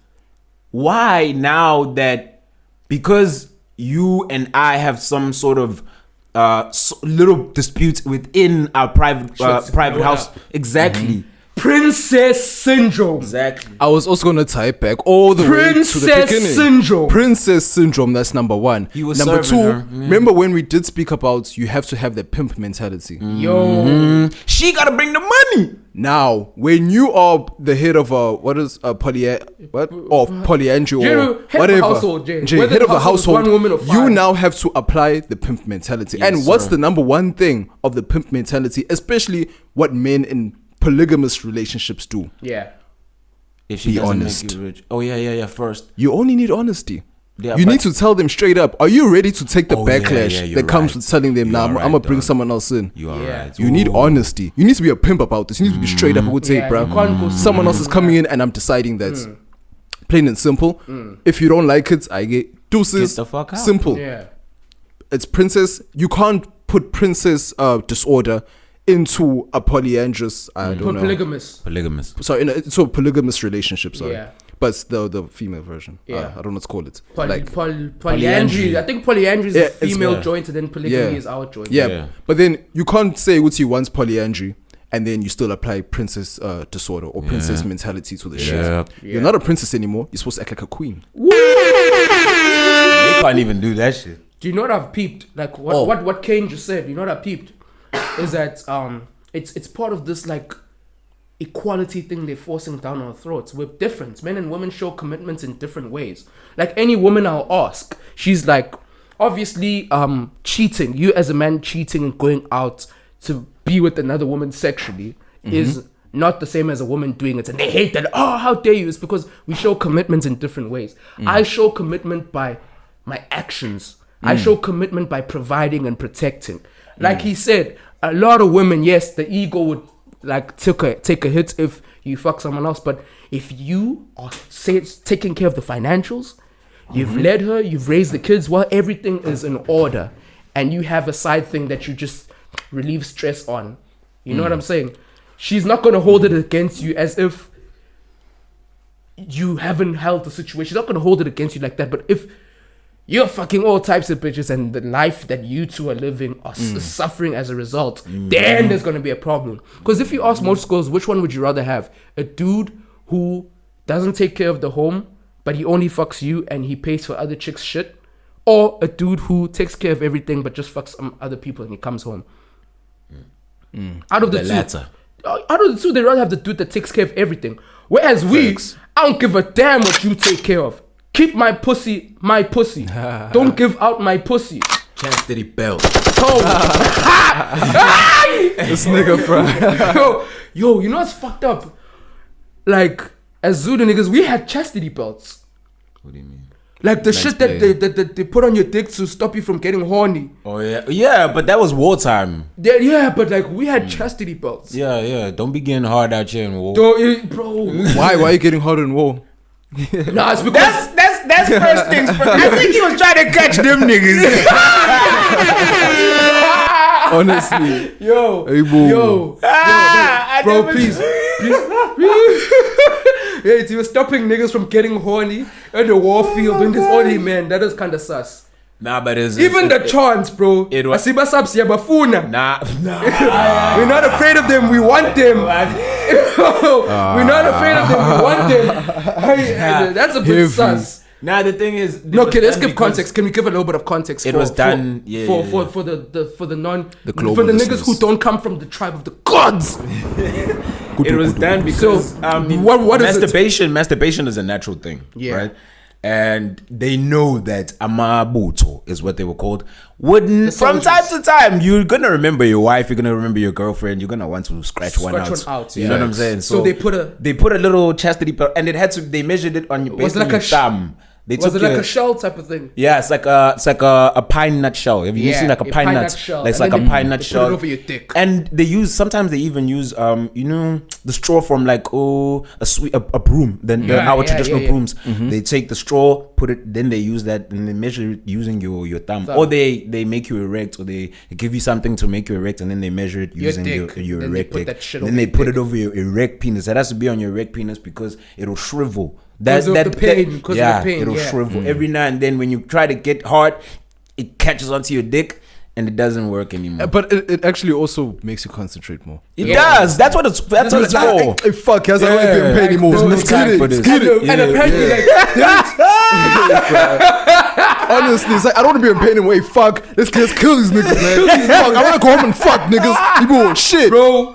why now that, because you and I have some sort of little disputes within our private house. Exactly. Princess syndrome. Exactly. I was also going to type back all the way to the beginning. Syndrome. Princess syndrome, that's number 1. Number 2, remember when we did speak about you have to have the pimp mentality. Yo. She got to bring the money. Now, when you are the head of polyandry or whatever, head of a household, you now have to apply the pimp mentality. Yes, and what's the number 1 thing of the pimp mentality, especially what men in polygamous relationships do? Yeah. If she be doesn't honest. make you rich. Oh yeah. First, you only need honesty. Yeah, you need to tell them straight up. Are you ready to take the backlash that comes with telling them, I'm gonna bring someone else in? You are right. You need honesty. You need to be a pimp about this. You need to be straight up. I would say, bro, someone else is coming in and I'm deciding that. Plain and simple. If you don't like it, I get deuces. Get the fuck out. Simple. Yeah. It's princess. You can't put princess disorder into a polyandrous. I don't know. Polygamous. Sorry, into a polygamous relationship. Sorry. Yeah. But it's the female version. Yeah. I don't know what to call it. Polyandry. I think polyandry is the female joint, and then polygamy is our joint. Yeah. But then you can't say what he wants polyandry and then you still apply princess disorder or princess mentality to the shit. Yeah. You're not a princess anymore. You're supposed to act like a queen. They can't even do that shit. Do you know what I've peeped? Like what K.A.N.E just said. You know what I peeped is that it's part of this like equality thing they're forcing down our throats. We're different. Men and women show commitments in different ways. Like any woman I'll ask, she's like, obviously, cheating. You as a man cheating and going out to be with another woman sexually is not the same as a woman doing it. And they hate that. Oh, how dare you? It's because we show commitments in different ways. I show commitment by my actions. I show commitment by providing and protecting. Like he said, a lot of women, yes, the ego would like take a hit if you fuck someone else. But if you are taking care of the financials, you've led her, you've raised the kids, well, everything is in order. And you have a side thing that you just relieve stress on. You know what I'm saying? She's not going to hold it against you as if you haven't held the situation. She's not going to hold it against you like that. But if you're fucking all types of bitches and the life that you two are living are suffering as a result, then there's going to be a problem. Because if you ask most girls, which one would you rather have? A dude who doesn't take care of the home, but he only fucks you and he pays for other chicks' shit? Or a dude who takes care of everything but just fucks some other people and he comes home? Out of the latter. Out of the two, they'd rather have the dude that takes care of everything. Whereas I don't give a damn what you take care of. Keep my pussy. Don't give out my pussy. Chastity belt. Oh. This nigga, bro. Yo, you know what's fucked up? Like, as Zulu niggas, we had chastity belts. What do you mean? Like the shit that they put on your dick to stop you from getting horny. Oh yeah, but that was wartime. Yeah, but like we had chastity belts. Yeah. Don't be getting hard out here in war. Bro. Why are you getting hard in war? Nah, it's because That's first things first. I think he was trying to catch them niggas. Honestly. Yo, bro, please. Yeah, he was stopping niggas from getting horny at the warfield when there's only man. That is kind of sus. Nah, but even the chants, bro. We're not Nah. We're not afraid of them. We want them. We're not afraid of them. We want them. That's a bit sus. Nah, the thing is, no, okay, let's give context. Can we give a little bit of context? It was done for the niggas who don't come from the tribe of the gods. It was done because what masturbation. Masturbation is a natural thing, right? And they know that amabuto is what they were called. From time to time, you're gonna remember your wife, you're gonna remember your girlfriend, you're gonna want to scratch one out. You know what I'm saying? So they put a little chastity belt, and they measured it on your thumb. Was it like a shell type of thing? Yeah, it's like a pine nut shell. Have you seen like a pine nut shell? Like, it's like a pine nut shell. Put it over your dick. And sometimes they even use the straw from like a broom. Then our traditional brooms. They take the straw, put it, then they use that and they measure it using your thumb. Or they make you erect, or they give you something to make you erect, and then they measure it using your erect dick. Then they put it over your erect penis. It has to be on your erect penis because it'll shrivel. Because of the pain. It'll shrivel. Every now and then when you try to get hard, it catches onto your dick and it doesn't work anymore. But it actually also makes you concentrate more. It does. That's what it's for. Hey, fuck, I don't want to be in pain anymore. Let's get it. And apparently, honestly, it's like I don't want to be in pain anymore. Fuck, let's kill these niggas, man. Fuck, I want to go home and fuck niggas. People, shit, bro.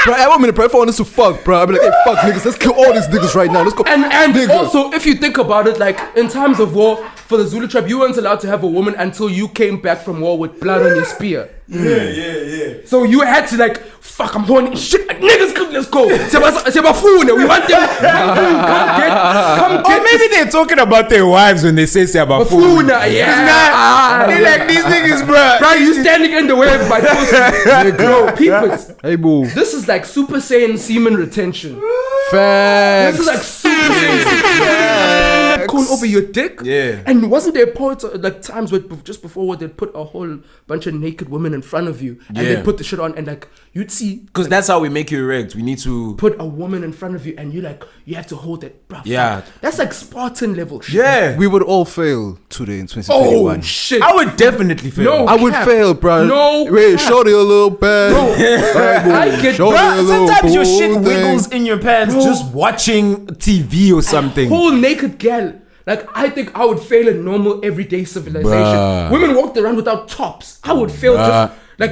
Bro, I want me to pray for us to fuck, bro. I'll be like, hey, fuck niggas, let's kill all these niggas right now. Let's go. And also, if you think about it, like in times of war, for the Zulu tribe, you weren't allowed to have a woman until you came back from war with blood on your spear. Yeah. So you had to like, fuck, I'm horny. Shit, niggas, let's go. Sebafuna, we want them. Come get. Or maybe they're talking about their wives when they say Sebafuna. Yeah. They like these niggas, bro. Bro, you standing in the way of my pussy. Bro, people. Hey, boo. This is like Super Saiyan semen retention. Facts. This is like Super Saiyan. cone over your dick. Yeah. And wasn't there points like times where just before where they'd put a whole bunch of naked women in front of you and they'd put the shit on and like you'd see because that's how we make you erect. We need to put a woman in front of you and you have to hold it. Bruh, Yeah. that's like Spartan level shit. Yeah. We would all fail today in 2021. Oh shit. I would definitely fail. No. I would cap. fail, bro. No Wait, cap. shorty a little bad. I get Shorty bruh, a little Sometimes your shit thing. wiggles in your pants just watching TV or something. whole naked girl. Like I think I would fail in normal everyday civilization. Bruh. Women walked around without tops. I would fail just like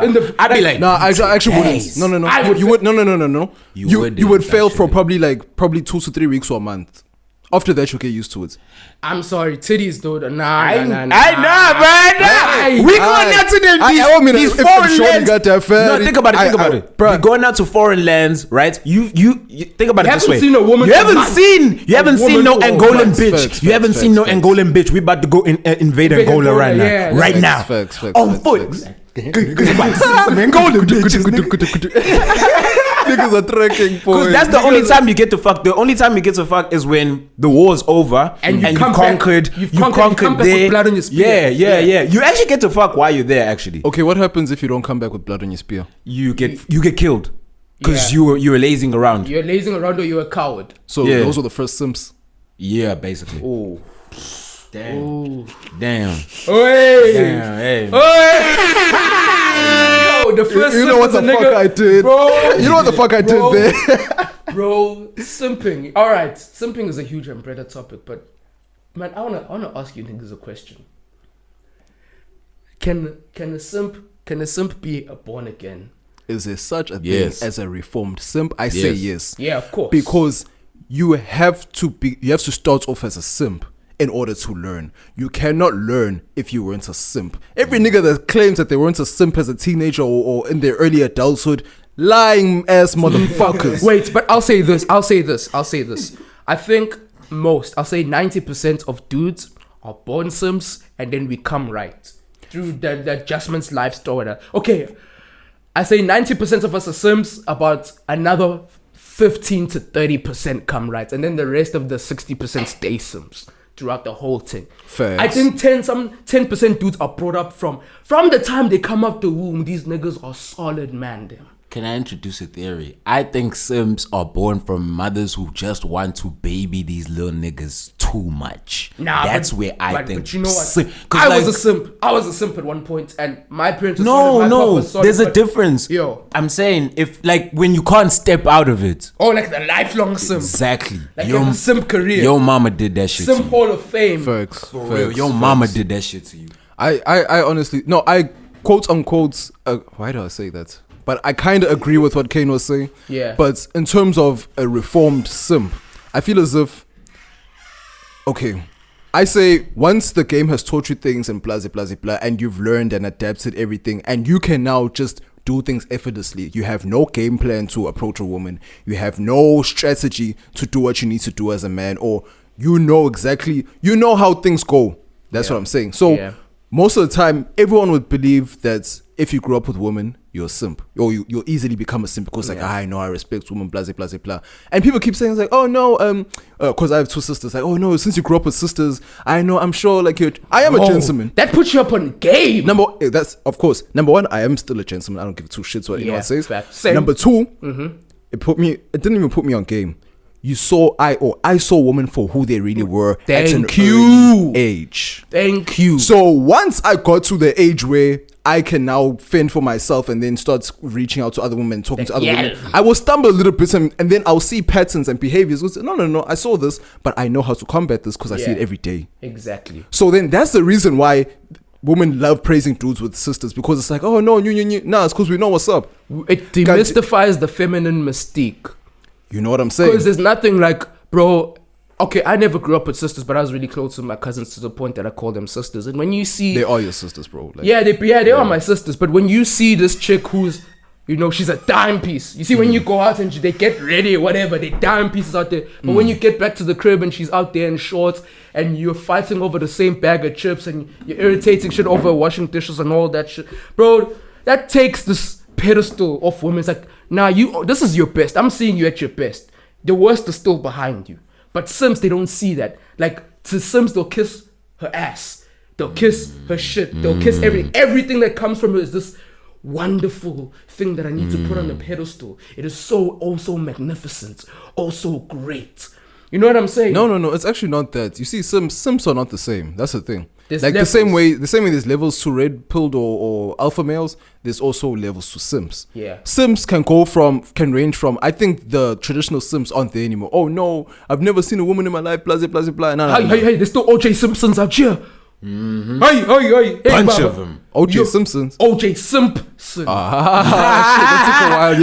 in the. I'd be like, No, I actually Guys. wouldn't. No. I would You would no. You would wouldn't, fail for actually. probably 2 to 3 weeks or a month. After that, you'll get used to it. I'm sorry, titties, dude. Nah. I know, man. We going out to them these if foreign shorty lands. got that fatty, No, think about it. Bruh. We're going out to foreign lands, right? You think about it this haven't way. seen a woman You for haven't months. seen no woman for Angolan months. bitch. Facts, You haven't facts, seen no facts. Angolan bitch. We about to go invade Angola right now. yeah, Right facts, now. facts, On facts, foot. facts. Some Angolan bitches, nigga. Niggas are trekking, Because that's the only time you get to fuck. The only time you get to fuck is when the war's over And and you you've come back- conquered. you've You conquered- you come back with there. blood on your spear. Yeah. You actually get to fuck while you're there. Actually, Okay, what happens if you don't come back with blood on your spear? you get killed because Yeah. you were lazing around. You're lazing around or you're a coward. So Yeah. those are the first simps. Yeah, basically. Oh. Damn. Hey. Hey. Yo, the first You know simp what is a the fuck nigga- I did? Bro. You know what the fuck I Bro. did there? Bro, simping. All right, simping is a huge umbrella topic, but man, I wanna ask you niggas a question. Can a simp be a born again? Is there such a Yes. thing as a reformed simp? I say yes. Yeah, of course. Because you have to start off as a simp in order to learn. You cannot learn if you weren't a simp. Every nigga that claims that they weren't a simp as a teenager or in their early adulthood, lying ass motherfuckers. Wait, but I'll say this. I think I'll say 90% of dudes are born simps and then we come right through the adjustments, lifestyle. Okay, I say 90% of us are simps, about another 15 to 30% come right, and then the rest of the 60% stay simps throughout the whole thing. Facts. I think 10% dudes are brought up from the time they come out the womb. These niggas are solid, man. Them. Can I introduce a theory? I think simps are born from mothers who just want to baby these little niggas too much. Nah, that's where I think. But you know what? sim- 'cause I like- was a simp at one point, and my parents. Were solid, my papa No, was solid, there's a but- difference. Yo. I'm saying if like when you can't step out of it. Oh, like the lifelong simp. Exactly. Like you have a simp career. Your mama did that shit. Simp to you. Hall of Fame. Facts. For real, your mama did that shit to you. I honestly, no, I quote unquote, why do I say that? But I kind of agree with what K.A.N.E was saying. Yeah. But in terms of a reformed simp, I feel as if, okay, I say once the game has taught you things and blah, blah, blah, blah, and you've learned and adapted everything, and you can now just do things effortlessly. You have no game plan to approach a woman. You have no strategy to do what you need to do as a man, or you know how things go. That's what I'm saying. So most of the time, everyone would believe that if you grew up with women, you're a simp, or you'll easily become a simp because I know I respect women, blah, blah, blah, blah. And people keep saying like, oh no, because I have two sisters, like, oh no, since you grew up with sisters, I know, I'm sure, like I am a gentleman. That puts you up on game. Number one, I am still a gentleman. I don't give two shits what anyone says. Same. Number two, it didn't even put me on game. I saw women for who they really were at an early age. Thank you. So once I got to the age where I can now fend for myself and then start reaching out to other women, talking to other women, I will stumble a little bit and then I'll see patterns and behaviors. No, I saw this, but I know how to combat this because I see it every day. Exactly. So then that's the reason why women love praising dudes with sisters, because it's like, oh no, nah, it's because we know what's up. It demystifies the feminine mystique. You know what I'm saying? Because there's nothing like, bro. Okay, I never grew up with sisters, but I was really close to my cousins to the point that I call them sisters. And when you see, They are your sisters, bro. Like, they are my sisters. But when you see this chick who's, she's a dime piece. You see, when you go out and they get ready or whatever, they dime pieces out there. But when you get back to the crib and she's out there in shorts and you're fighting over the same bag of chips and you're irritating shit over washing dishes and all that shit, bro, that takes this pedestal off women. It's like, nah, this is your best. I'm seeing you at your best. The worst is still behind you. But simps, they don't see that. Like, to simps, they'll kiss her ass. They'll kiss her shit. They'll kiss everything that comes from her is this wonderful thing that I need to put on the pedestal. It is so magnificent, so great. You know what I'm saying? No. It's actually not that. You see, simps are not the same. That's the thing. There's like levels. the same way there's levels to red pilled or alpha males. There's also levels to simps. Yeah. Simps can range from. I think the traditional simps aren't there anymore. Oh no, I've never seen a woman in my life. Blah blah blah blah. No. Hey, there's still OJ Simpsons out here. Mm-hmm. Hey, Bunch of them. OJ Simpsons. OJ Simpson. Shit, that took a while.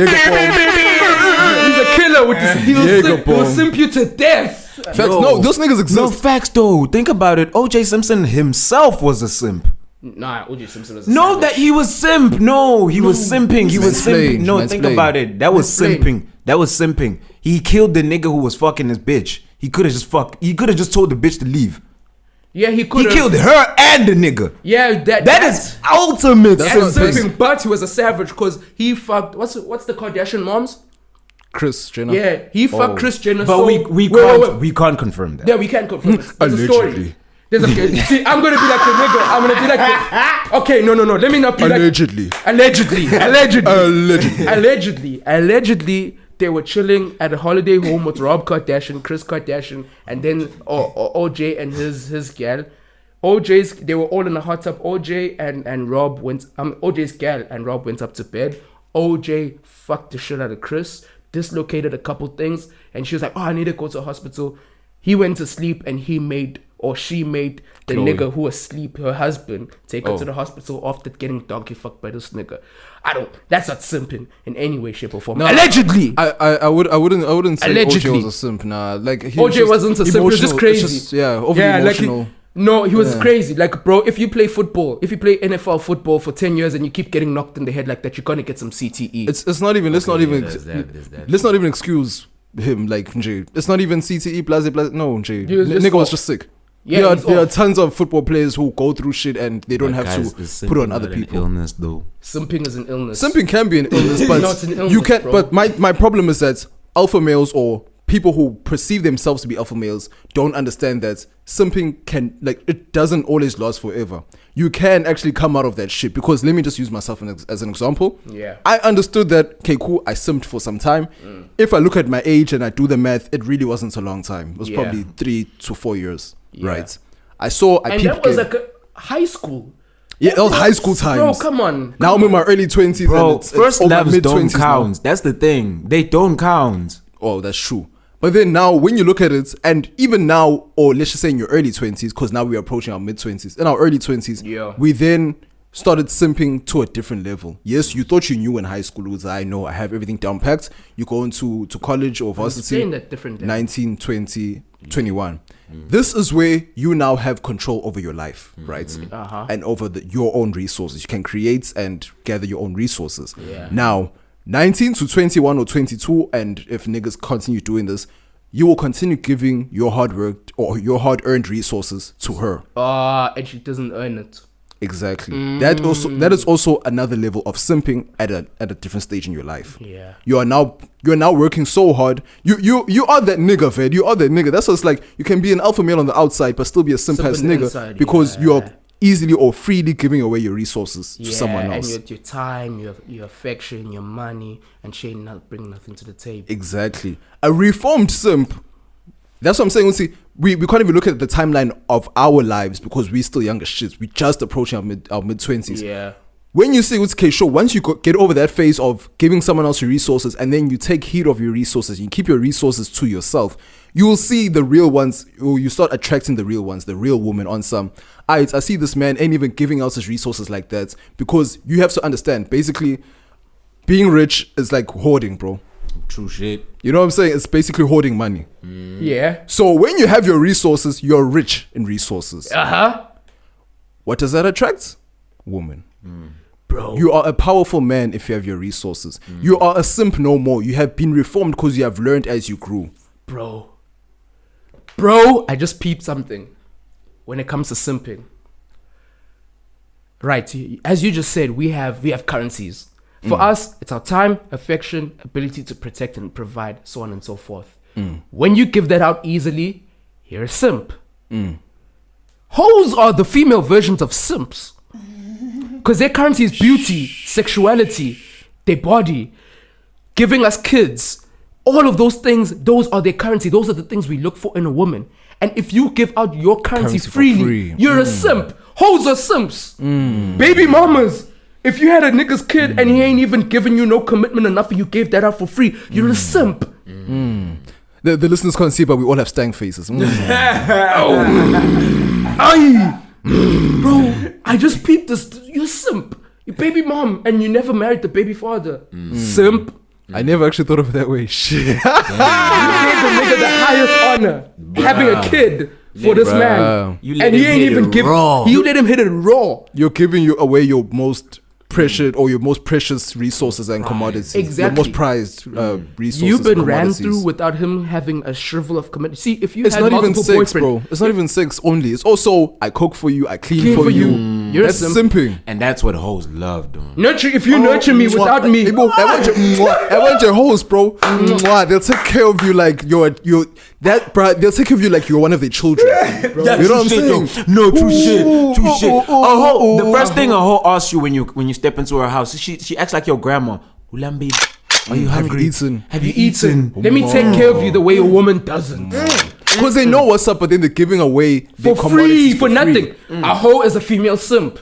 He's a killer with this. He'll simp you to death. Facts. No, those niggas exist. No, facts though. Think about it. OJ Simpson himself was a simp. Nah, OJ Simpson was No, that he was simp. No, he was simping. He was simping. No, think about it. That was simping. That was simping. He killed the nigga who was fucking his bitch. He could have just told the bitch to leave. Yeah, he could. He killed her and the nigga. Yeah, that is ultimate simping. But he was a savage because he fucked. What's the Kardashian moms? Kris Jenner. Yeah, he fucked Kris Jenner. But we can't confirm that. Yeah, we can't confirm it. There's Allegedly. a story. See, I'm gonna be like the nigga. I'm gonna be like the, okay, no. Let me not be Allegedly. Allegedly, they were chilling at a holiday home with Rob Kardashian, Kris Kardashian, and then OJ and his gal. They were all in a hot tub. OJ and Rob OJ's gal and Rob went up to bed. OJ fucked the shit out of Kris, dislocated a couple things, and she was like, "Oh, I need to go to a hospital." He went to sleep, and she made the Chloe. nigga who was asleep, her husband, take her to the hospital after getting donkey fucked by this nigga. That's not simping in any way, shape, or form. No, Allegedly. I wouldn't say Allegedly. OJ was a simp. Nah, like OJ wasn't a simp. He was just crazy. Overly emotional. He was crazy. Like, bro, if you play NFL football for 10 years and you keep getting knocked in the head like that, you're gonna get some CTE. It's not even. Let's not even excuse him. Like, Jay, it's not even CTE. Blah. No, Jay, nigga was just sick. Yeah, there are tons of football players who go through shit and they don't have to put it on other people. Illness, though. Simping is an illness. Simping can be an illness, but No, it's an illness, you can't. bro. But my problem is that alpha males or people who perceive themselves to be alpha males don't understand that simping it doesn't always last forever. You can actually come out of that shit, because let me just use myself as an example. Yeah. I understood that, okay, cool, I simped for some time. If I look at my age and I do the math, it really wasn't a long time. It was probably 3 to 4 years, right? And peeped that was game. like a high school. Yeah, that was high school times. Bro, come on. Now I'm in my early 20s. Bro, and it's first all my loves don't mid-20s now. count. That's the thing. They don't count. Oh, that's true. But then now, when you look at it, and even now, or let's just say in your early 20s, because now we're approaching our mid-20s. In our early 20s, we then started simping to a different level. Yes, you thought you knew in high school, was I know I have everything down packed. You go into college or varsity, That different level. 19, 20, 21. This is where you now have control over your life, right? And over your own resources. You can create and gather your own resources. Yeah. Now, 19 to 21 or 22, and if niggas continue doing this, you will continue giving your hard work or your hard earned resources to her. And she doesn't earn it. Exactly. That is also another level of simping at a different stage in your life. Yeah. You are now working so hard. You are that nigga, Fed. You are that nigga. That's what's like. You can be an alpha male on the outside but still be a simp ass nigga inside, because you are easily or freely giving away your resources to someone else. And your time, your affection, your money, and she ain't not bringing nothing to the table. Exactly. A reformed simp. That's what I'm saying. See, we can't even look at the timeline of our lives because we're still younger shits. We just approaching our mid 20s. Yeah. When you see okay, sure, once you get over that phase of giving someone else your resources and then you take heed of your resources, you keep your resources to yourself, you will see the real ones, or you start attracting the real ones, the real woman on some. I see this man ain't even giving out his resources like that, because you have to understand, basically, being rich is like hoarding, bro. True shit. You know what I'm saying? It's basically hoarding money. Yeah. So when you have your resources, you're rich in resources. What does that attract? Woman. Bro. You are a powerful man if you have your resources. You are a simp no more. You have been reformed because you have learned as you grew. Bro, I just peeped something when it comes to simping. Right, as you just said, we have currencies. For us, it's our time, affection, ability to protect and provide, so on and so forth. When you give that out easily, you're a simp. Hoes are the female versions of simps. Because their currency is beauty, sexuality, their body, giving us kids. All of those things, those are their currency. Those are the things we look for in a woman. And if you give out your currency freely, you're a simp. Hoes are simps. Baby mamas. If you had a nigga's kid and he ain't even giving you no commitment enough and you gave that out for free, you're a simp. The listeners can't see, but we all have stank faces. Bro, I just peeped this. You're a simp. You baby mom and you never married the baby father. Simp. I never actually thought of it that way. Shit. You gave the nigga the highest honor, having a kid for this man. You let and him he ain't hit even it give. raw. You let him hit it raw. You're giving away your most precious or your most precious resources and commodities. Exactly. Your most prized resources. You've been and ran commodities. through without him having a shrivel of commitment. See, if you It's had not even multiple sex, boyfriends, bro. It's not even sex only. It's also I cook for you, I clean for you. You're That's a simp. simping. And that's what hoes love doing. Nurture. If you nurture me without me, Hey, bro, I want your host, bro. They'll take care of you like you're they'll take care of you like you're one of their children. Yeah, You know what I'm saying? No, true shit. The first thing a hoe asks you when you step into her house, she acts like your grandma. Ulambi, are you Have you hungry? eaten? Have you eaten? let me take care of you the way a woman doesn't. Because they know what's up, but then they're giving away their For free, commodities for nothing. A hoe is a female simp.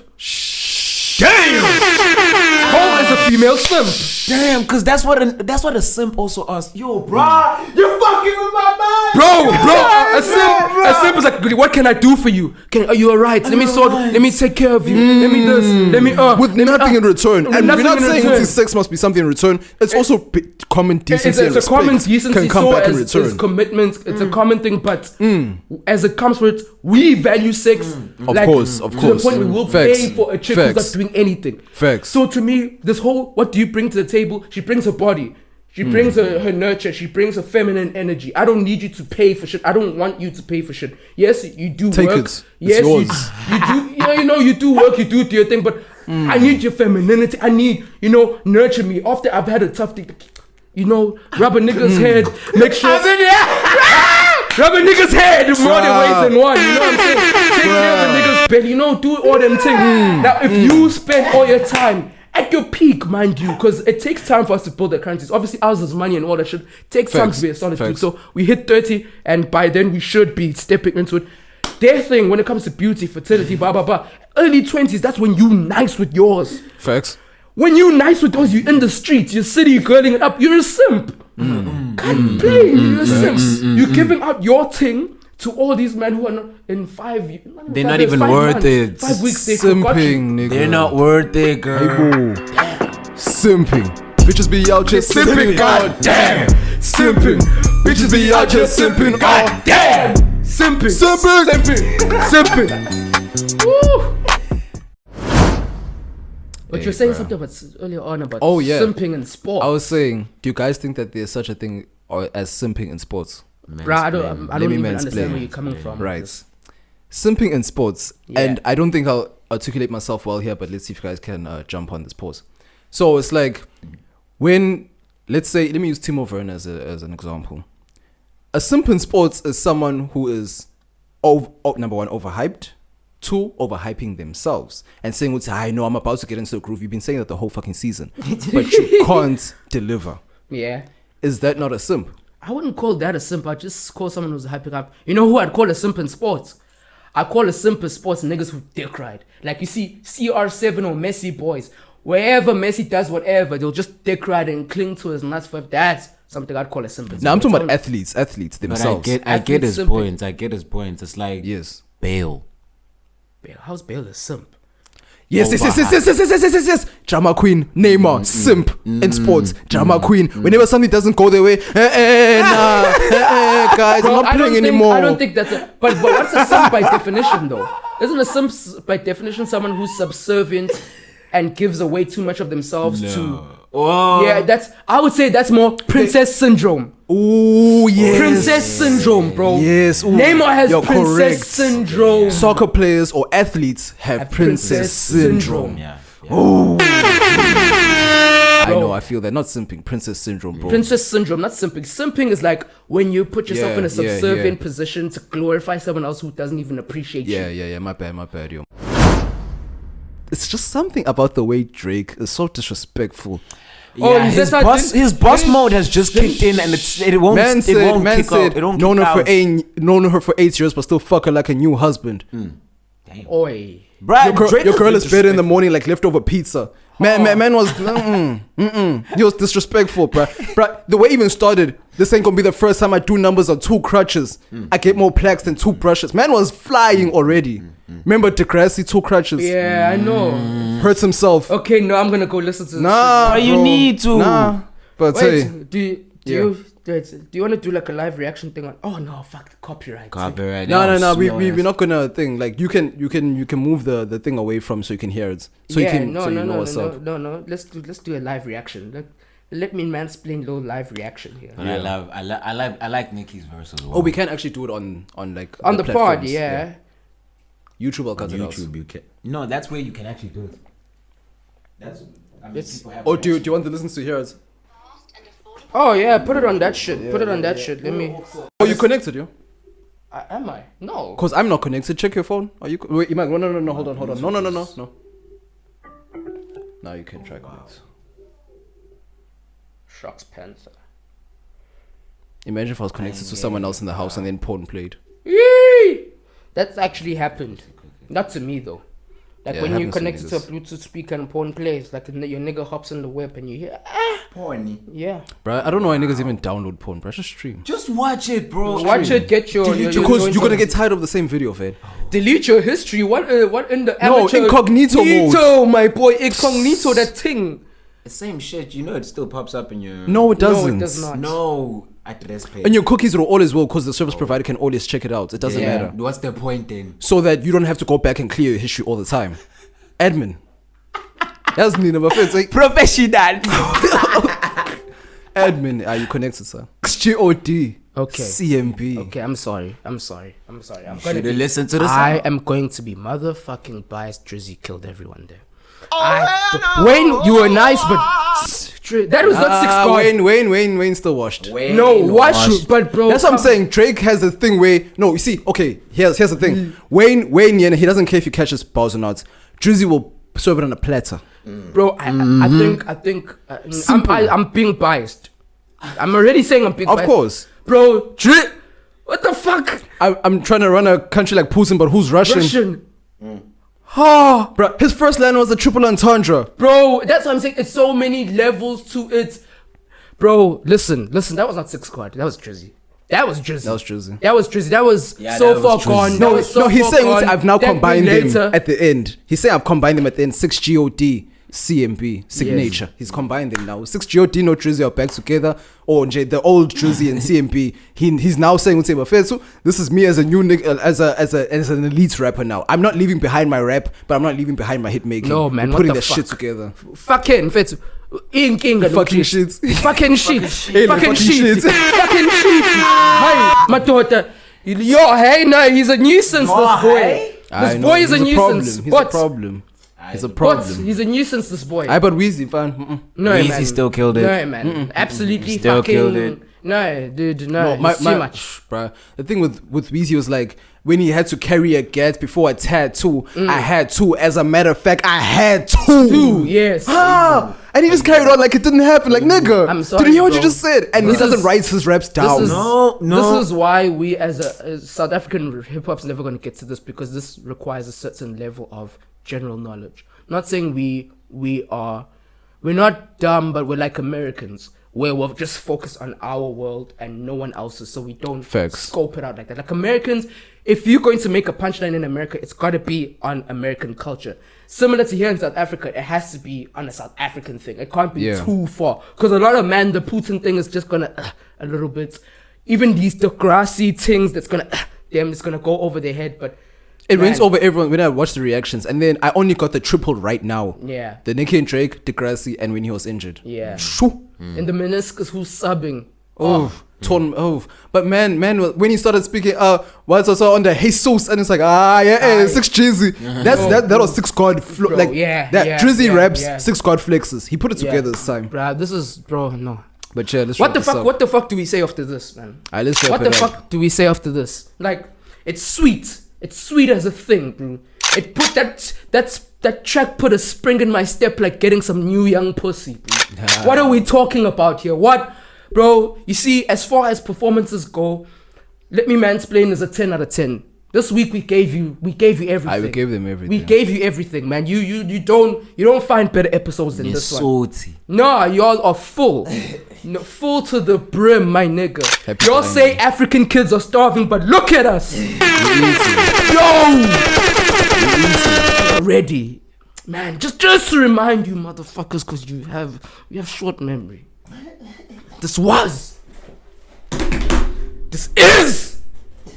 Damn! Hoe is a female simp. Damn, because that's what a simp also asks. Yo, bro, you're fucking with my mind. Bro, a simp is like, what can I do for you? Are you alright? Let me take care of you. Let me this, let me with nothing in return. With And we're nothing not in saying return. sex must be something in return. It's also common decency and it's a common respect decency can come so back in as return. commitment. It's a common thing, but as it comes with it, we value sex. Of course. To the point we will Facts. pay for a chick who's not doing anything. Facts. So to me, this whole what do you bring to the table? She brings her body. She brings her nurture. She brings her feminine energy. I don't need you to pay for shit. I don't want you to pay for shit. Yes, you do Take work. it. It's Yes, yours. you do. You do work. You do your thing. But I need your femininity. I need nurture me. After I've had a tough day, rub a nigga's head. Make sure. Rub a nigga's head more than ways than one. You know what I'm saying? Take care of a nigga's belly. Do all them things. Now, if you spend all your time at your peak, mind you, because it takes time for us to build the currencies. Obviously, ours is money and all that shit. It takes time to be a solid peak. So we hit 30, and by then we should be stepping into it. Their thing when it comes to beauty, fertility, blah blah blah. Early 20s, that's when you nice with yours. Facts. When you nice with yours, you in the streets, you're city girling it up. You're a simp. Can't play. You're a simp. You're giving out your thing to all these men who are not in 5 years. They're not even worth it. 5 weeks, they forgot you. Simping, nigga. They're not worth it, girl. Hey, bro. Simping. Bitches be out here simping. God damn. Simping. Bitches be out here simping. God damn. Simping. Woo. But you're saying something about earlier on about simping in sport. I was saying, do you guys think that there's such a thing as simping in sports? Bro, I don't even understand where you're coming from. Right. Simping in sports. Yeah. And I don't think I'll articulate myself well here, but let's see if you guys can jump on this pause. So it's like when, let's say, let me use Timo Werner as an example. A simp in sports is someone who is, number one, overhyped. 2, overhyping themselves and saying, I know I'm about to get into the groove. You've been saying that the whole fucking season, but you can't deliver. Yeah. Is that not a simp? I wouldn't call that a simp. I'd just call someone who's hyping up. You know who I'd call a simp in sports? I call a simp in sports niggas who dick ride. Like you see CR7 or Messi boys. Wherever Messi does whatever, they'll just dick ride and cling to his nuts. That's something I'd call a simp in sports. Now I'm talking about athletes themselves. But I get his points. It's like Bale. How's Bale a simp? Yes. Drama queen, Neymar, simp in sports. Drama queen. Whenever something doesn't go their way, guys, Bro, I'm not playing anymore. I don't think that's a. But what's a simp by definition, though? Isn't a simp by definition someone who's subservient and gives away too much of themselves to? Oh. Yeah, I would say that's more princess syndrome. Oh yes, princess syndrome, bro. Yes, ooh. Neymar has princess correct. syndrome. Soccer players or athletes have princess syndrome. Yeah. Oh, I know, I feel that. Not simping, princess syndrome, bro. Princess syndrome, not simping. Simping is like when you put yourself in a subservient position to glorify someone else who doesn't even appreciate you. Yeah. My bad, yo. It's just something about the way Drake is so disrespectful. Yeah, his boss mode has just kicked in, and it won't kick out. It won't known her for 8 years, but still fuck her like a new husband. Damn. Oi. Your girl is better in the morning like leftover pizza. Man was he was disrespectful, bruh. The way it even started, this ain't gonna be the first time I do numbers on 2 crutches. I get more plaques than 2 brushes. Man was flying already. Remember Degrassi, 2 crutches? Yeah, I know. Hurts himself. Okay, no, I'm gonna go listen to this. Nah, you need to. Nah. But wait, do you want to do like a live reaction thing on? Oh no, fuck the copyright. Copyright. No. We're not gonna thing. Like you can move the thing away from so you can hear it. So you can know what's up. No. Let's do a live reaction. Let me mansplain little live reaction here. But I like Nicki's verse as well. Oh, we can actually do it on like on the pod, yeah. YouTube will cut it out. You can. No, that's where you can actually do it. Do you want the listeners to hear it? Oh yeah, put it on that shit. Put it on that shit. Let me. Oh, you connected, yo? Am I? No. Cause I'm not connected. Check your phone. Are you? Wait, Iman. No. Hold on. No. Now you can try connect. Sharks Panther. Imagine if I was connected to someone else in the house and then porn played. Yee! That's actually happened. Not to me though. Like when you connect it to a Bluetooth speaker and porn plays, like your nigga hops in the whip and you hear porny. Yeah. Bruh, I don't know why niggas even download porn, bruh. Just stream. Just watch it, bro. Watch it, get your because you're gonna get tired of the same video, fed. Delete your history. What in the amateur? Incognito mode. My boy, incognito, that thing. The same shit, you know, it still pops up in your. No, it doesn't. No, it does not. No, address page. And your cookies will always will because the service provider can always check it out. It doesn't matter. What's the point then? So that you don't have to go back and clear your history all the time. Admin. That's me number 5. Like, professional. Admin, are you connected, sir? XGOD. Okay. CMB. Okay, I'm sorry. I'm Should have listened to this. I am going to be motherfucking biased. Drizzy killed everyone there. Wayne, you were nice, but that was not 6 God. Wayne still washed. Washed, but bro. That's what I'm saying. Drake has a thing where you see. Okay, here's the thing. Wayne, he doesn't care if you catch his balls or not. Drizzy will serve it on a platter. Bro, I think I'm being biased. I'm already saying I'm being biased. Of course, bro. What the fuck? I'm trying to run a country like Putin, but who's Russian? Bro, his first line was a triple entendre. Bro, that's what I'm saying. It's so many levels to it. Bro, listen. That was not 6 Squad. That was Drizzy. That was Drizzy. That was so far gone. No, he's saying I've now combined them at the end. He's saying I've combined them at the end. 6 GOD, CMB, signature. Yes. He's combined them now. 6 GOD, no Drizzy are back together. Or the old Drizzy and CMB. He's now saying, so this is me as a new nigga, as an elite rapper now. I'm not leaving behind my rap, but I'm not leaving behind my hit making. No, man. We're putting that shit together. Fucking shit. Fucking shit. Hey, my daughter. Yo, hey, no, he's a nuisance, this boy. This boy is a nuisance. He's a problem. He's a problem. He's a nuisance, this boy. But Weezy, fam. No, Weezy man. Still killed it. No, man. Absolutely still fucking killed it. No, dude, no. Too much. Bruh. The thing with Weezy was like, when he had to carry a get before a tattoo, I had to. As a matter of fact, I had to. Yes. And he just carried on like it didn't happen. Like, nigga. I'm sorry, did you hear what you just said? And he doesn't write his raps down. This is why we as South African hip hop's never going to get to this, because this requires a certain level of general knowledge. Not saying we're not dumb, but we're like Americans, where we'll just focus on our world and no one else's, so we don't scope it out like that. Like Americans, if you're going to make a punchline in America, it's got to be on American culture. Similar to here in South Africa, it has to be on a South African thing. It can't be too far, because a lot of the Putin thing is just gonna a little bit. Even these Degrassi things, that's gonna it's gonna go over their head, but. It went over everyone when I watched the reactions, and then I only got the triple right now. Yeah. The Nicki and Drake, Degrassi, and when he was injured. Yeah. Shoo. And the meniscus who's subbing. But man, when he started speaking, what's also under Jesus, and it's like, 6 Drizzy. That was 6 God Drizzy raps, 6 God flexes. He put it together this time. Bruh, this is, no. But yeah, what the fuck do we say after this, man? What the fuck do we say after this? Like, it's sweet. It's sweet as a thing, bro. It put that track put a spring in my step like getting some new young pussy, bro. What are we talking about here? What? Bro, you see, as far as performances go, Let Me Mansplain is a 10 out of 10. This week we gave you everything. We gave them everything. We gave you everything, man. You don't find better episodes than this salty. one. Nah, y'all are full. Full to the brim, my nigga. Y'all say African kids are starving, but look at us. Yo! Ready. Man, just to remind you motherfuckers, cause you have short memory. This is,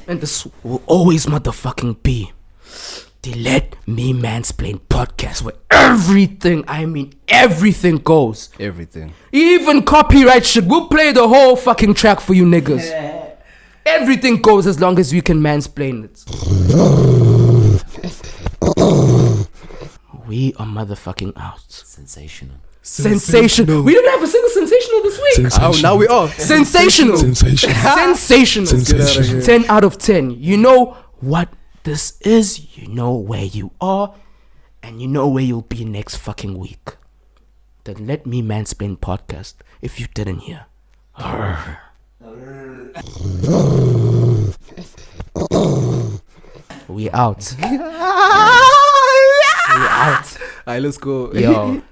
and this will always motherfucking be the Let Me Mansplain podcast, where everything goes. Everything. Even copyright shit. We'll play the whole fucking track for you niggas. Everything goes as long as you can mansplain it. We are motherfucking out. Sensational. We didn't have a single sensational this week. Oh, now we are. Sensational. Sensational. 10 out of 10. You know what this is. You know where you are. And you know where you'll be next fucking week. The Let Me Mansplain podcast. If you didn't hear. We out. We out. Alright, let's go. Yo.